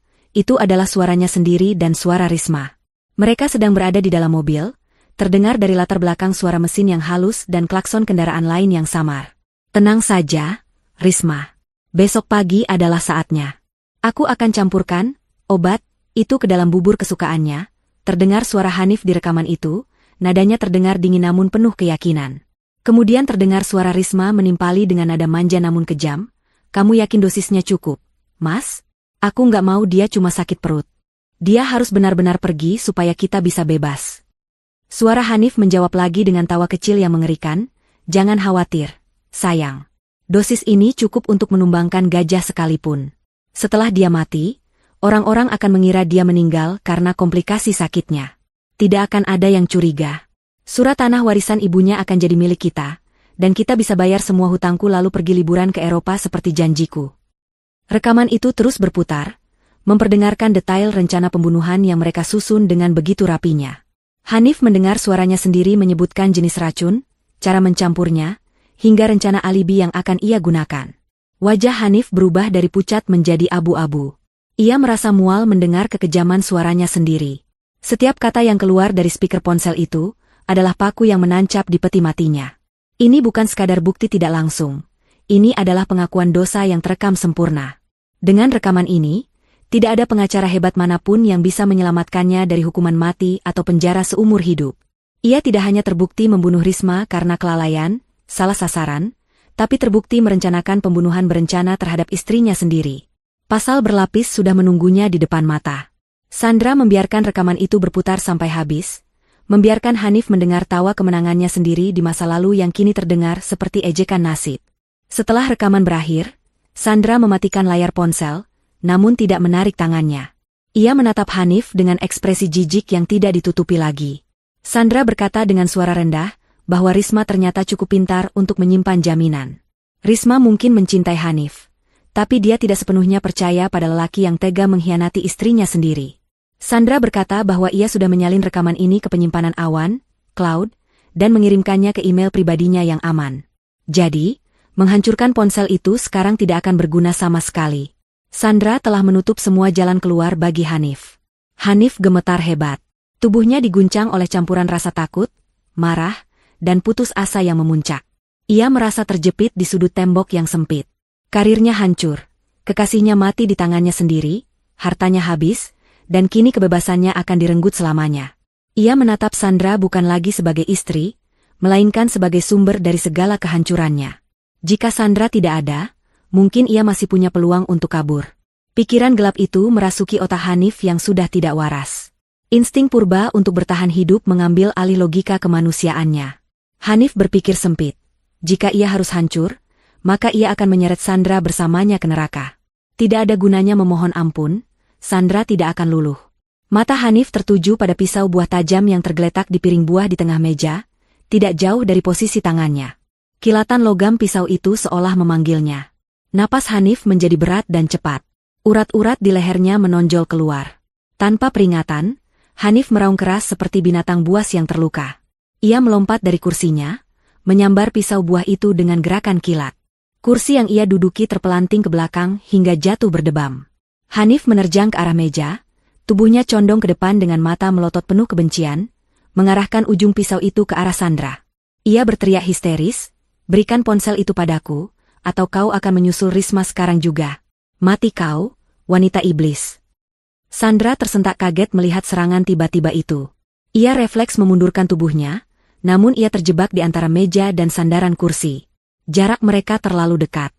adalah suaranya sendiri dan suara Risma. Mereka sedang berada di dalam mobil, terdengar dari latar belakang suara mesin yang halus dan klakson kendaraan lain yang samar. Tenang saja, Risma. Besok pagi adalah saatnya. Aku akan campurkan obat itu ke dalam bubur kesukaannya. Terdengar suara Hanif di rekaman itu, nadanya terdengar dingin namun penuh keyakinan. Kemudian terdengar suara Risma menimpali dengan nada manja namun kejam. Kamu yakin dosisnya cukup, Mas? Aku nggak mau dia cuma sakit perut. Dia harus benar-benar pergi supaya kita bisa bebas. Suara Hanif menjawab lagi dengan tawa kecil yang mengerikan, "Jangan khawatir, sayang. Dosis ini cukup untuk menumbangkan gajah sekalipun. Setelah dia mati, orang-orang akan mengira dia meninggal karena komplikasi sakitnya. Tidak akan ada yang curiga. Surat tanah warisan ibunya akan jadi milik kita, dan kita bisa bayar semua hutangku lalu pergi liburan ke Eropa seperti janjiku." Rekaman itu terus berputar, memperdengarkan detail rencana pembunuhan yang mereka susun dengan begitu rapinya. Hanif mendengar suaranya sendiri menyebutkan jenis racun, cara mencampurnya, hingga rencana alibi yang akan ia gunakan. Wajah Hanif berubah dari pucat menjadi abu-abu. Ia merasa mual mendengar kekejaman suaranya sendiri. Setiap kata yang keluar dari speaker ponsel itu adalah paku yang menancap di peti matinya. Ini bukan sekadar bukti tidak langsung. Ini adalah pengakuan dosa yang terekam sempurna. Dengan rekaman ini, tidak ada pengacara hebat manapun yang bisa menyelamatkannya dari hukuman mati atau penjara seumur hidup. Ia tidak hanya terbukti membunuh Risma karena kelalaian, salah sasaran, tapi terbukti merencanakan pembunuhan berencana terhadap istrinya sendiri. Pasal berlapis sudah menunggunya di depan mata. Sandra membiarkan rekaman itu berputar sampai habis, membiarkan Hanif mendengar tawa kemenangannya sendiri di masa lalu yang kini terdengar seperti ejekan nasib. Setelah rekaman berakhir, Sandra mematikan layar ponsel, namun tidak menarik tangannya. Ia menatap Hanif dengan ekspresi jijik yang tidak ditutupi lagi. Sandra berkata dengan suara rendah, bahwa Risma ternyata cukup pintar untuk menyimpan jaminan. Risma mungkin mencintai Hanif, tapi dia tidak sepenuhnya percaya pada lelaki yang tega mengkhianati istrinya sendiri. Sandra berkata bahwa ia sudah menyalin rekaman ini ke penyimpanan awan, cloud, dan mengirimkannya ke email pribadinya yang aman. Jadi, menghancurkan ponsel itu sekarang tidak akan berguna sama sekali. Sandra telah menutup semua jalan keluar bagi Hanif. Hanif gemetar hebat. Tubuhnya diguncang oleh campuran rasa takut, marah, dan putus asa yang memuncak. Ia merasa terjepit di sudut tembok yang sempit. Karirnya hancur, kekasihnya mati di tangannya sendiri, hartanya habis, dan kini kebebasannya akan direnggut selamanya. Ia menatap Sandra bukan lagi sebagai istri, melainkan sebagai sumber dari segala kehancurannya. Jika Sandra tidak ada, mungkin ia masih punya peluang untuk kabur. Pikiran gelap itu merasuki otak Hanif yang sudah tidak waras. Insting purba untuk bertahan hidup mengambil alih logika kemanusiaannya. Hanif berpikir sempit. Jika ia harus hancur, maka ia akan menyeret Sandra bersamanya ke neraka. Tidak ada gunanya memohon ampun, Sandra tidak akan luluh. Mata Hanif tertuju pada pisau buah tajam yang tergeletak di piring buah di tengah meja, tidak jauh dari posisi tangannya. Kilatan logam pisau itu seolah memanggilnya. Napas Hanif menjadi berat dan cepat. Urat-urat di lehernya menonjol keluar. Tanpa peringatan, Hanif meraung keras seperti binatang buas yang terluka. Ia melompat dari kursinya, menyambar pisau buah itu dengan gerakan kilat. Kursi yang ia duduki terpelanting ke belakang hingga jatuh berdebam. Hanif menerjang ke arah meja, tubuhnya condong ke depan dengan mata melotot penuh kebencian, mengarahkan ujung pisau itu ke arah Sandra. Ia berteriak histeris, "Berikan ponsel itu padaku, atau kau akan menyusul Risma sekarang juga. Mati kau, wanita iblis." Sandra tersentak kaget melihat serangan tiba-tiba itu. Ia refleks memundurkan tubuhnya, namun ia terjebak di antara meja dan sandaran kursi. Jarak mereka terlalu dekat.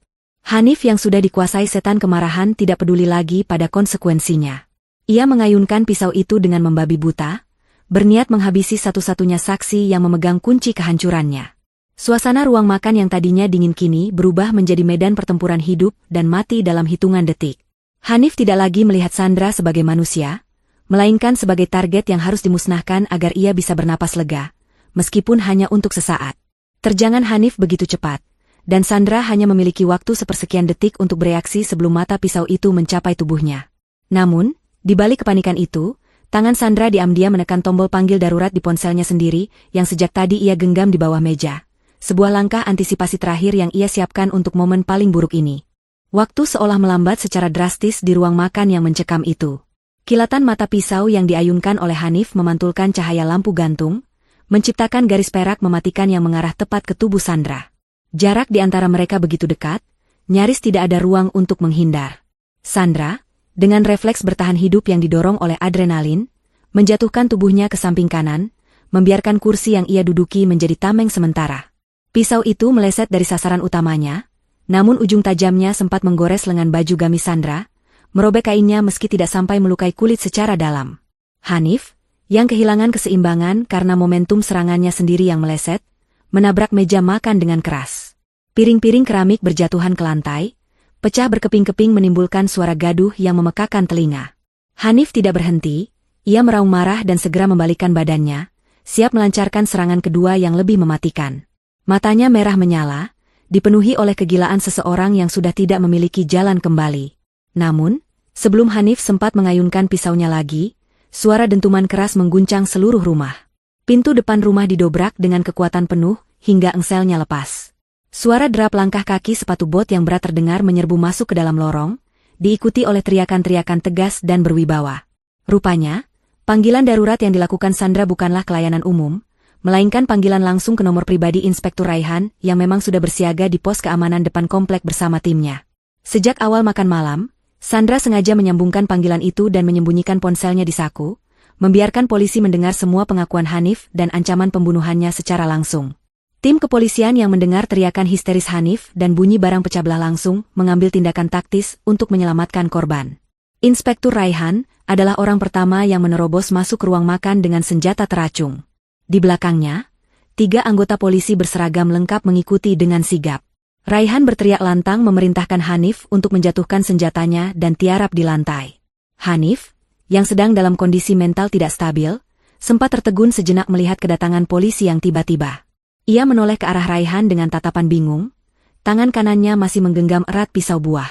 Hanif yang sudah dikuasai setan kemarahan tidak peduli lagi pada konsekuensinya. Ia mengayunkan pisau itu dengan membabi buta, berniat menghabisi satu-satunya saksi yang memegang kunci kehancurannya. Suasana ruang makan yang tadinya dingin kini berubah menjadi medan pertempuran hidup dan mati dalam hitungan detik. Hanif tidak lagi melihat Sandra sebagai manusia, melainkan sebagai target yang harus dimusnahkan agar ia bisa bernapas lega, meskipun hanya untuk sesaat. Terjangan Hanif begitu cepat, dan Sandra hanya memiliki waktu sepersekian detik untuk bereaksi sebelum mata pisau itu mencapai tubuhnya. Namun, di balik kepanikan itu, tangan Sandra diam-diam menekan tombol panggil darurat di ponselnya sendiri yang sejak tadi ia genggam di bawah meja. Sebuah langkah antisipasi terakhir yang ia siapkan untuk momen paling buruk ini. Waktu seolah melambat secara drastis di ruang makan yang mencekam itu. Kilatan mata pisau yang diayunkan oleh Hanif memantulkan cahaya lampu gantung, menciptakan garis perak mematikan yang mengarah tepat ke tubuh Sandra. Jarak di antara mereka begitu dekat, nyaris tidak ada ruang untuk menghindar. Sandra, dengan refleks bertahan hidup yang didorong oleh adrenalin, menjatuhkan tubuhnya ke samping kanan, membiarkan kursi yang ia duduki menjadi tameng sementara. Pisau itu meleset dari sasaran utamanya, namun ujung tajamnya sempat menggores lengan baju gamis Sandra, merobek kainnya meski tidak sampai melukai kulit secara dalam. Hanif, yang kehilangan keseimbangan karena momentum serangannya sendiri yang meleset, menabrak meja makan dengan keras. Piring-piring keramik berjatuhan ke lantai, pecah berkeping-keping menimbulkan suara gaduh yang memekakan telinga. Hanif tidak berhenti, ia meraung marah dan segera membalikkan badannya, siap melancarkan serangan kedua yang lebih mematikan. Matanya merah menyala, dipenuhi oleh kegilaan seseorang yang sudah tidak memiliki jalan kembali. Namun, sebelum Hanif sempat mengayunkan pisaunya lagi, suara dentuman keras mengguncang seluruh rumah. Pintu depan rumah didobrak dengan kekuatan penuh, hingga engselnya lepas. Suara derap langkah kaki sepatu bot yang berat terdengar menyerbu masuk ke dalam lorong, diikuti oleh teriakan-teriakan tegas dan berwibawa. Rupanya, panggilan darurat yang dilakukan Sandra bukanlah kelayanan umum, melainkan panggilan langsung ke nomor pribadi Inspektur Raihan yang memang sudah bersiaga di pos keamanan depan komplek bersama timnya. Sejak awal makan malam, Sandra sengaja menyambungkan panggilan itu dan menyembunyikan ponselnya di saku, membiarkan polisi mendengar semua pengakuan Hanif dan ancaman pembunuhannya secara langsung. Tim kepolisian yang mendengar teriakan histeris Hanif dan bunyi barang pecah belah langsung mengambil tindakan taktis untuk menyelamatkan korban. Inspektur Raihan adalah orang pertama yang menerobos masuk ruang makan dengan senjata teracung. Di belakangnya, 3 anggota polisi berseragam lengkap mengikuti dengan sigap. Raihan berteriak lantang memerintahkan Hanif untuk menjatuhkan senjatanya dan tiarap di lantai. Hanif, yang sedang dalam kondisi mental tidak stabil, sempat tertegun sejenak melihat kedatangan polisi yang tiba-tiba. Ia menoleh ke arah Raihan dengan tatapan bingung, tangan kanannya masih menggenggam erat pisau buah.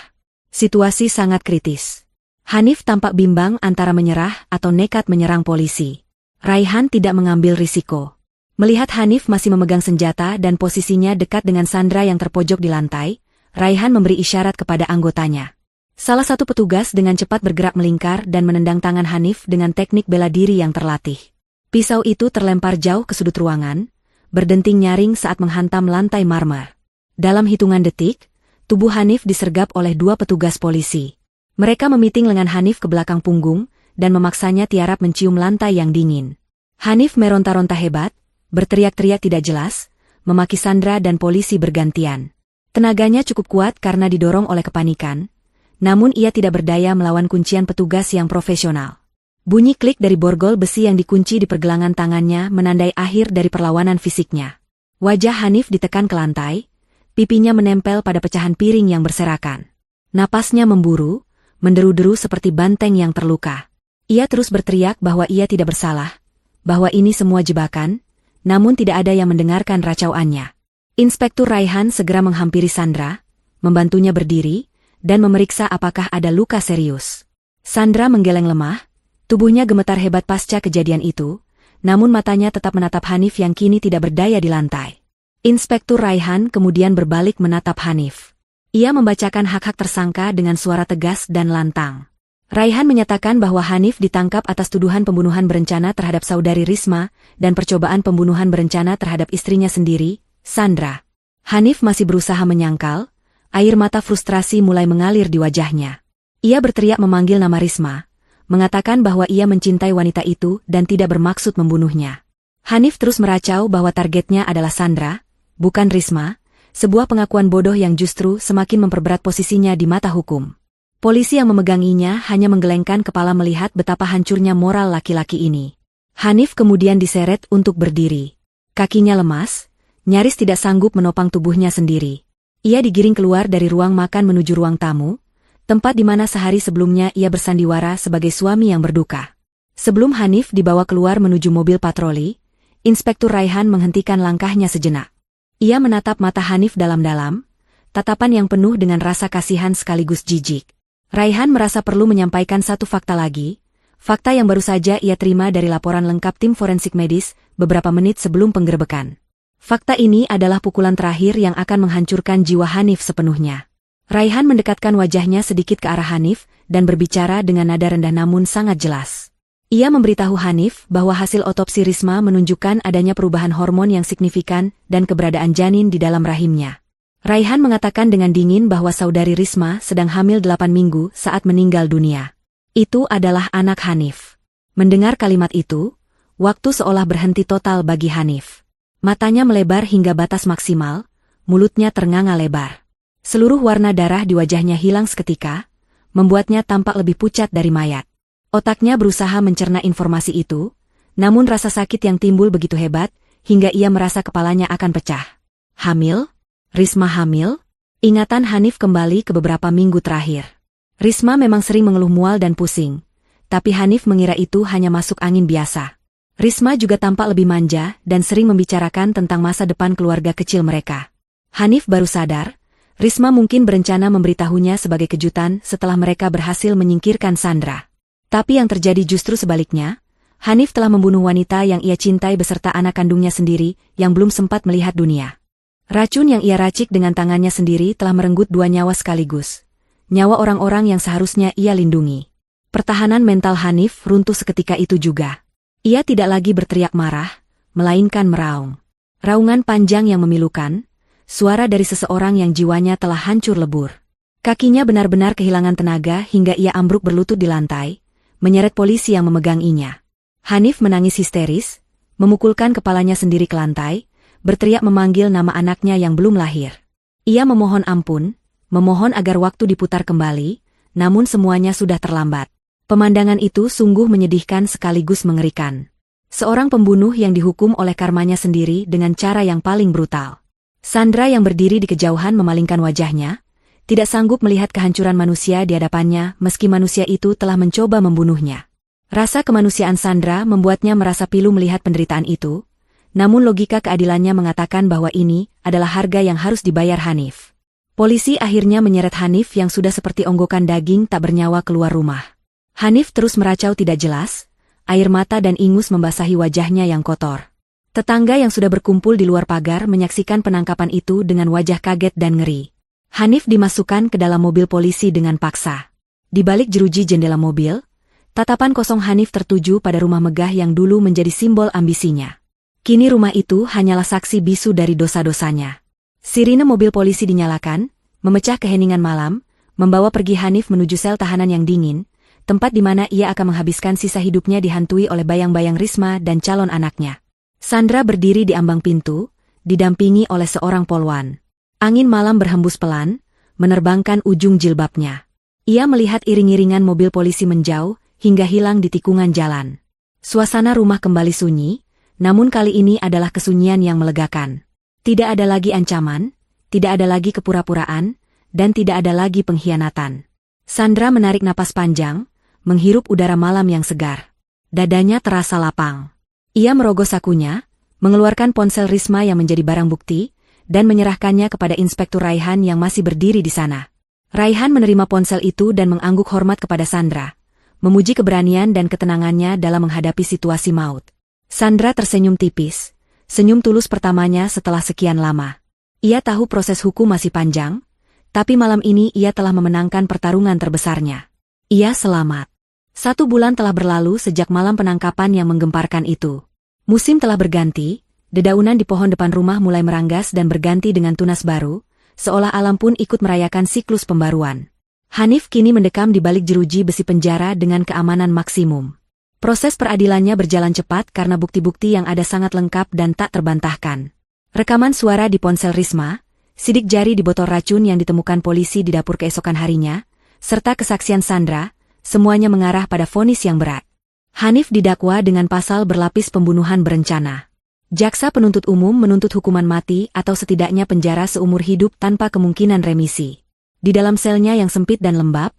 Situasi sangat kritis. Hanif tampak bimbang antara menyerah atau nekat menyerang polisi. Raihan tidak mengambil risiko. Melihat Hanif masih memegang senjata dan posisinya dekat dengan Sandra yang terpojok di lantai, Raihan memberi isyarat kepada anggotanya. Salah satu petugas dengan cepat bergerak melingkar dan menendang tangan Hanif dengan teknik bela diri yang terlatih. Pisau itu terlempar jauh ke sudut ruangan, berdenting nyaring saat menghantam lantai marmer. Dalam hitungan detik, tubuh Hanif disergap oleh 2 petugas polisi. Mereka memiting lengan Hanif ke belakang punggung dan memaksanya tiarap mencium lantai yang dingin. Hanif meronta-ronta hebat, berteriak-teriak tidak jelas, memaki Sandra dan polisi bergantian. Tenaganya cukup kuat karena didorong oleh kepanikan, namun ia tidak berdaya melawan kuncian petugas yang profesional. Bunyi klik dari borgol besi yang dikunci di pergelangan tangannya menandai akhir dari perlawanan fisiknya. Wajah Hanif ditekan ke lantai, pipinya menempel pada pecahan piring yang berserakan. Napasnya memburu, menderu-deru seperti banteng yang terluka. Ia terus berteriak bahwa ia tidak bersalah, bahwa ini semua jebakan, namun tidak ada yang mendengarkan racauannya. Inspektur Raihan segera menghampiri Sandra, membantunya berdiri, dan memeriksa apakah ada luka serius. Sandra menggeleng lemah, tubuhnya gemetar hebat pasca kejadian itu, namun matanya tetap menatap Hanif yang kini tidak berdaya di lantai. Inspektur Raihan kemudian berbalik menatap Hanif. Ia membacakan hak-hak tersangka dengan suara tegas dan lantang. Raihan menyatakan bahwa Hanif ditangkap atas tuduhan pembunuhan berencana terhadap saudari Risma dan percobaan pembunuhan berencana terhadap istrinya sendiri, Sandra. Hanif masih berusaha menyangkal, air mata frustrasi mulai mengalir di wajahnya. Ia berteriak memanggil nama Risma, mengatakan bahwa ia mencintai wanita itu dan tidak bermaksud membunuhnya. Hanif terus meracau bahwa targetnya adalah Sandra, bukan Risma, sebuah pengakuan bodoh yang justru semakin memperberat posisinya di mata hukum. Polisi yang memeganginya hanya menggelengkan kepala melihat betapa hancurnya moral laki-laki ini. Hanif kemudian diseret untuk berdiri. Kakinya lemas, nyaris tidak sanggup menopang tubuhnya sendiri. Ia digiring keluar dari ruang makan menuju ruang tamu, tempat di mana sehari sebelumnya ia bersandiwara sebagai suami yang berduka. Sebelum Hanif dibawa keluar menuju mobil patroli, Inspektur Raihan menghentikan langkahnya sejenak. Ia menatap mata Hanif dalam-dalam, tatapan yang penuh dengan rasa kasihan sekaligus jijik. Raihan merasa perlu menyampaikan satu fakta lagi, fakta yang baru saja ia terima dari laporan lengkap tim forensik medis beberapa menit sebelum penggerebekan. Fakta ini adalah pukulan terakhir yang akan menghancurkan jiwa Hanif sepenuhnya. Raihan mendekatkan wajahnya sedikit ke arah Hanif dan berbicara dengan nada rendah namun sangat jelas. Ia memberitahu Hanif bahwa hasil otopsi Risma menunjukkan adanya perubahan hormon yang signifikan dan keberadaan janin di dalam rahimnya. Raihan mengatakan dengan dingin bahwa saudari Risma sedang hamil 8 minggu saat meninggal dunia. Itu adalah anak Hanif. Mendengar kalimat itu, waktu seolah berhenti total bagi Hanif. Matanya melebar hingga batas maksimal, mulutnya ternganga lebar. Seluruh warna darah di wajahnya hilang seketika, membuatnya tampak lebih pucat dari mayat. Otaknya berusaha mencerna informasi itu, namun rasa sakit yang timbul begitu hebat, hingga ia merasa kepalanya akan pecah. Hamil? Risma hamil? Ingatan Hanif kembali ke beberapa minggu terakhir. Risma memang sering mengeluh mual dan pusing, tapi Hanif mengira itu hanya masuk angin biasa. Risma juga tampak lebih manja dan sering membicarakan tentang masa depan keluarga kecil mereka. Hanif baru sadar, Risma mungkin berencana memberitahunya sebagai kejutan setelah mereka berhasil menyingkirkan Sandra. Tapi yang terjadi justru sebaliknya, Hanif telah membunuh wanita yang ia cintai beserta anak kandungnya sendiri yang belum sempat melihat dunia. Racun yang ia racik dengan tangannya sendiri telah merenggut 2 nyawa sekaligus. Nyawa orang-orang yang seharusnya ia lindungi. Pertahanan mental Hanif runtuh seketika itu juga. Ia tidak lagi berteriak marah, melainkan meraung. Raungan panjang yang memilukan, suara dari seseorang yang jiwanya telah hancur lebur. Kakinya benar-benar kehilangan tenaga hingga ia ambruk berlutut di lantai, menyeret polisi yang memeganginya. Hanif menangis histeris, memukulkan kepalanya sendiri ke lantai, berteriak memanggil nama anaknya yang belum lahir. Ia memohon ampun, memohon agar waktu diputar kembali, namun semuanya sudah terlambat. Pemandangan itu sungguh menyedihkan sekaligus mengerikan. Seorang pembunuh yang dihukum oleh karmanya sendiri dengan cara yang paling brutal. Sandra yang berdiri di kejauhan memalingkan wajahnya, tidak sanggup melihat kehancuran manusia di hadapannya meski manusia itu telah mencoba membunuhnya. Rasa kemanusiaan Sandra membuatnya merasa pilu melihat penderitaan itu, namun logika keadilannya mengatakan bahwa ini adalah harga yang harus dibayar Hanif. Polisi akhirnya menyeret Hanif yang sudah seperti onggokan daging tak bernyawa keluar rumah. Hanif terus meracau tidak jelas, air mata dan ingus membasahi wajahnya yang kotor. Tetangga yang sudah berkumpul di luar pagar menyaksikan penangkapan itu dengan wajah kaget dan ngeri. Hanif dimasukkan ke dalam mobil polisi dengan paksa. Di balik jeruji jendela mobil, tatapan kosong Hanif tertuju pada rumah megah yang dulu menjadi simbol ambisinya. Kini rumah itu hanyalah saksi bisu dari dosa-dosanya. Sirine mobil polisi dinyalakan, memecah keheningan malam, membawa pergi Hanif menuju sel tahanan yang dingin, tempat di mana ia akan menghabiskan sisa hidupnya dihantui oleh bayang-bayang Risma dan calon anaknya. Sandra berdiri di ambang pintu, didampingi oleh seorang polwan. Angin malam berhembus pelan, menerbangkan ujung jilbabnya. Ia melihat iring-iringan mobil polisi menjauh, hingga hilang di tikungan jalan. Suasana rumah kembali sunyi, namun kali ini adalah kesunyian yang melegakan. Tidak ada lagi ancaman, tidak ada lagi kepura-puraan, dan tidak ada lagi pengkhianatan. Sandra menarik napas panjang, menghirup udara malam yang segar. Dadanya terasa lapang. Ia merogoh sakunya, mengeluarkan ponsel Risma yang menjadi barang bukti, dan menyerahkannya kepada Inspektur Raihan yang masih berdiri di sana. Raihan menerima ponsel itu dan mengangguk hormat kepada Sandra, memuji keberanian dan ketenangannya dalam menghadapi situasi maut. Sandra tersenyum tipis, senyum tulus pertamanya setelah sekian lama. Ia tahu proses hukum masih panjang, tapi malam ini ia telah memenangkan pertarungan terbesarnya. Ia selamat. 1 bulan telah berlalu sejak malam penangkapan yang menggemparkan itu. Musim telah berganti, dedaunan di pohon depan rumah mulai meranggas dan berganti dengan tunas baru, seolah alam pun ikut merayakan siklus pembaruan. Hanif kini mendekam di balik jeruji besi penjara dengan keamanan maksimum. Proses peradilannya berjalan cepat karena bukti-bukti yang ada sangat lengkap dan tak terbantahkan. Rekaman suara di ponsel Risma, sidik jari di botol racun yang ditemukan polisi di dapur keesokan harinya, serta kesaksian Sandra, semuanya mengarah pada vonis yang berat. Hanif didakwa dengan pasal berlapis pembunuhan berencana. Jaksa penuntut umum menuntut hukuman mati atau setidaknya penjara seumur hidup tanpa kemungkinan remisi. Di dalam selnya yang sempit dan lembab,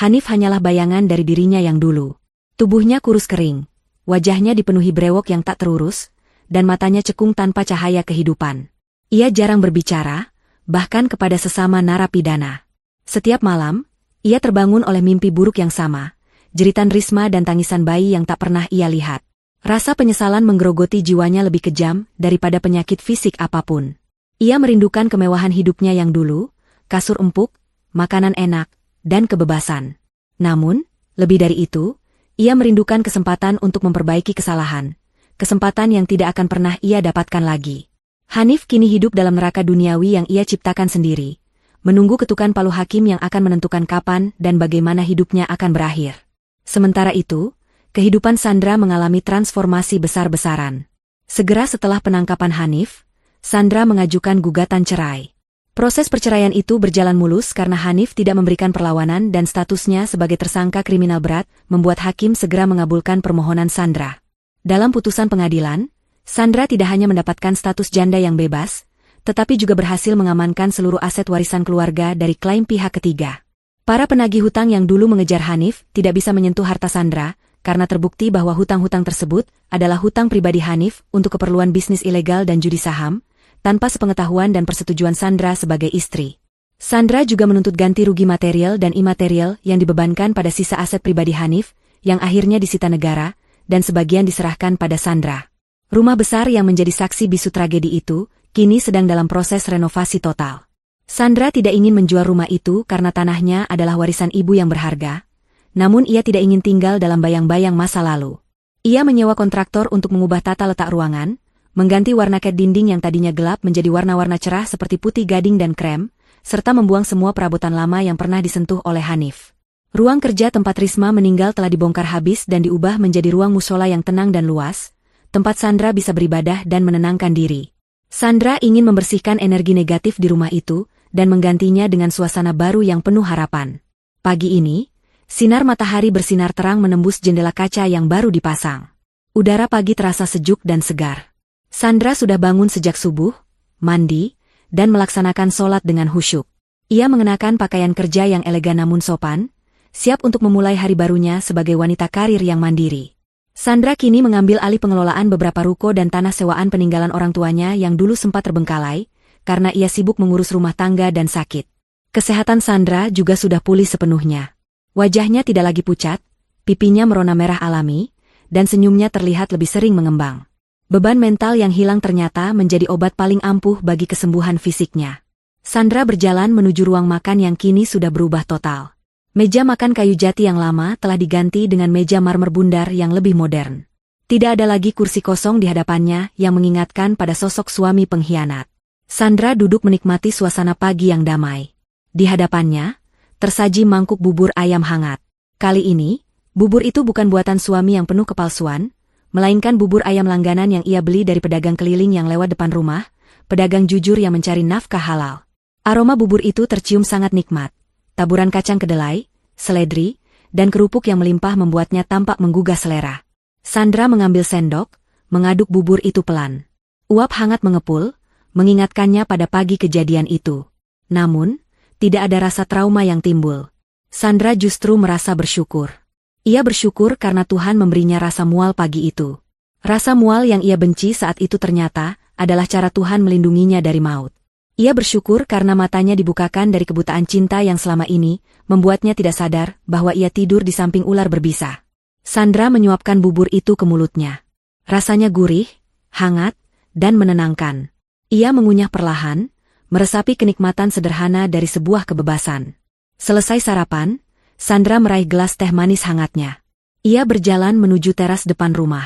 Hanif hanyalah bayangan dari dirinya yang dulu. Tubuhnya kurus kering, wajahnya dipenuhi brewok yang tak terurus, dan matanya cekung tanpa cahaya kehidupan. Ia jarang berbicara, bahkan kepada sesama narapidana. Setiap malam, ia terbangun oleh mimpi buruk yang sama, jeritan Risma dan tangisan bayi yang tak pernah ia lihat. Rasa penyesalan menggerogoti jiwanya lebih kejam daripada penyakit fisik apapun. Ia merindukan kemewahan hidupnya yang dulu, kasur empuk, makanan enak, dan kebebasan. Namun, lebih dari itu, ia merindukan kesempatan untuk memperbaiki kesalahan, kesempatan yang tidak akan pernah ia dapatkan lagi. Hanif kini hidup dalam neraka duniawi yang ia ciptakan sendiri, menunggu ketukan palu hakim yang akan menentukan kapan dan bagaimana hidupnya akan berakhir. Sementara itu, kehidupan Sandra mengalami transformasi besar-besaran. Segera setelah penangkapan Hanif, Sandra mengajukan gugatan cerai. Proses perceraian itu berjalan mulus karena Hanif tidak memberikan perlawanan dan statusnya sebagai tersangka kriminal berat membuat hakim segera mengabulkan permohonan Sandra. Dalam putusan pengadilan, Sandra tidak hanya mendapatkan status janda yang bebas, tetapi juga berhasil mengamankan seluruh aset warisan keluarga dari klaim pihak ketiga. Para penagih hutang yang dulu mengejar Hanif tidak bisa menyentuh harta Sandra karena terbukti bahwa hutang-hutang tersebut adalah hutang pribadi Hanif untuk keperluan bisnis ilegal dan judi saham, tanpa sepengetahuan dan persetujuan Sandra sebagai istri. Sandra juga menuntut ganti rugi material dan imaterial yang dibebankan pada sisa aset pribadi Hanif, yang akhirnya disita negara, dan sebagian diserahkan pada Sandra. Rumah besar yang menjadi saksi bisu tragedi itu, kini sedang dalam proses renovasi total. Sandra tidak ingin menjual rumah itu karena tanahnya adalah warisan ibu yang berharga, namun ia tidak ingin tinggal dalam bayang-bayang masa lalu. Ia menyewa kontraktor untuk mengubah tata letak ruangan, mengganti warna cat dinding yang tadinya gelap menjadi warna-warna cerah seperti putih gading dan krem, serta membuang semua perabotan lama yang pernah disentuh oleh Hanif. Ruang kerja tempat Risma meninggal telah dibongkar habis dan diubah menjadi ruang musola yang tenang dan luas, tempat Sandra bisa beribadah dan menenangkan diri. Sandra ingin membersihkan energi negatif di rumah itu dan menggantinya dengan suasana baru yang penuh harapan. Pagi ini, sinar matahari bersinar terang menembus jendela kaca yang baru dipasang. Udara pagi terasa sejuk dan segar. Sandra sudah bangun sejak subuh, mandi, dan melaksanakan sholat dengan khusyuk. Ia mengenakan pakaian kerja yang elegan namun sopan, siap untuk memulai hari barunya sebagai wanita karir yang mandiri. Sandra kini mengambil alih pengelolaan beberapa ruko dan tanah sewaan peninggalan orang tuanya yang dulu sempat terbengkalai, karena ia sibuk mengurus rumah tangga dan sakit. Kesehatan Sandra juga sudah pulih sepenuhnya. Wajahnya tidak lagi pucat, pipinya merona merah alami, dan senyumnya terlihat lebih sering mengembang. Beban mental yang hilang ternyata menjadi obat paling ampuh bagi kesembuhan fisiknya. Sandra berjalan menuju ruang makan yang kini sudah berubah total. Meja makan kayu jati yang lama telah diganti dengan meja marmer bundar yang lebih modern. Tidak ada lagi kursi kosong di hadapannya yang mengingatkan pada sosok suami pengkhianat. Sandra duduk menikmati suasana pagi yang damai. Di hadapannya, tersaji mangkuk bubur ayam hangat. Kali ini, bubur itu bukan buatan suami yang penuh kepalsuan, melainkan bubur ayam langganan yang ia beli dari pedagang keliling yang lewat depan rumah, pedagang jujur yang mencari nafkah halal. Aroma bubur itu tercium sangat nikmat. Taburan kacang kedelai, seledri, dan kerupuk yang melimpah membuatnya tampak menggugah selera. Sandra mengambil sendok, mengaduk bubur itu pelan. Uap hangat mengepul, mengingatkannya pada pagi kejadian itu. Namun, tidak ada rasa trauma yang timbul. Sandra justru merasa bersyukur. Ia bersyukur karena Tuhan memberinya rasa mual pagi itu. Rasa mual yang ia benci saat itu ternyata adalah cara Tuhan melindunginya dari maut. Ia bersyukur karena matanya dibukakan dari kebutaan cinta yang selama ini membuatnya tidak sadar bahwa ia tidur di samping ular berbisa. Sandra menyuapkan bubur itu ke mulutnya. Rasanya gurih, hangat, dan menenangkan. Ia mengunyah perlahan, meresapi kenikmatan sederhana dari sebuah kebebasan. Selesai sarapan, Sandra meraih gelas teh manis hangatnya. Ia berjalan menuju teras depan rumah.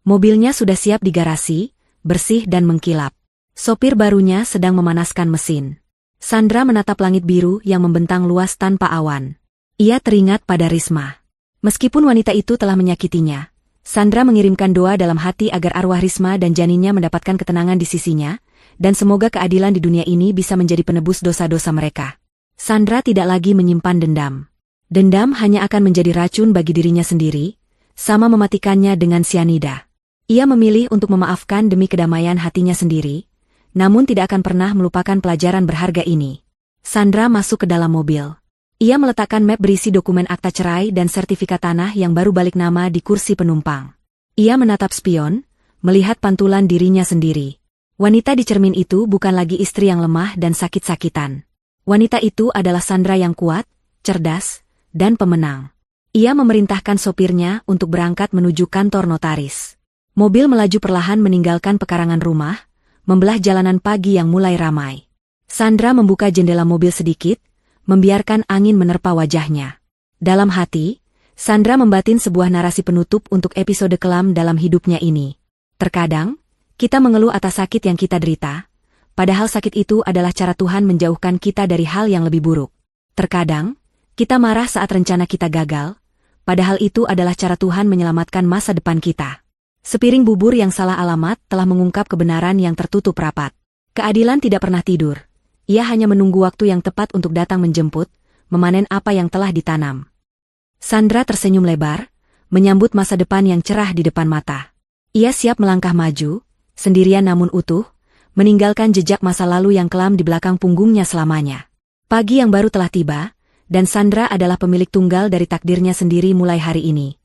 Mobilnya sudah siap di garasi, bersih dan mengkilap. Sopir barunya sedang memanaskan mesin. Sandra menatap langit biru yang membentang luas tanpa awan. Ia teringat pada Risma. Meskipun wanita itu telah menyakitinya, Sandra mengirimkan doa dalam hati agar arwah Risma dan janinnya mendapatkan ketenangan di sisinya, dan semoga keadilan di dunia ini bisa menjadi penebus dosa-dosa mereka. Sandra tidak lagi menyimpan dendam. Dendam hanya akan menjadi racun bagi dirinya sendiri, sama mematikannya dengan sianida. Ia memilih untuk memaafkan demi kedamaian hatinya sendiri, namun tidak akan pernah melupakan pelajaran berharga ini. Sandra masuk ke dalam mobil. Ia meletakkan map berisi dokumen akta cerai dan sertifikat tanah yang baru balik nama di kursi penumpang. Ia menatap spion, melihat pantulan dirinya sendiri. Wanita di cermin itu bukan lagi istri yang lemah dan sakit-sakitan. Wanita itu adalah Sandra yang kuat, cerdas, dan pemenang. Ia memerintahkan sopirnya untuk berangkat menuju kantor notaris. Mobil melaju perlahan meninggalkan pekarangan rumah, membelah jalanan pagi yang mulai ramai. Sandra membuka jendela mobil sedikit, membiarkan angin menerpa wajahnya. Dalam hati, Sandra membatin sebuah narasi penutup untuk episode kelam dalam hidupnya ini. Terkadang, kita mengeluh atas sakit yang kita derita, padahal sakit itu adalah cara Tuhan menjauhkan kita dari hal yang lebih buruk. Terkadang, kita marah saat rencana kita gagal, padahal itu adalah cara Tuhan menyelamatkan masa depan kita. Sepiring bubur yang salah alamat telah mengungkap kebenaran yang tertutup rapat. Keadilan tidak pernah tidur. Ia hanya menunggu waktu yang tepat untuk datang menjemput, memanen apa yang telah ditanam. Sandra tersenyum lebar, menyambut masa depan yang cerah di depan mata. Ia siap melangkah maju, sendirian namun utuh, meninggalkan jejak masa lalu yang kelam di belakang punggungnya selamanya. Pagi yang baru telah tiba, dan Sandra adalah pemilik tunggal dari takdirnya sendiri mulai hari ini.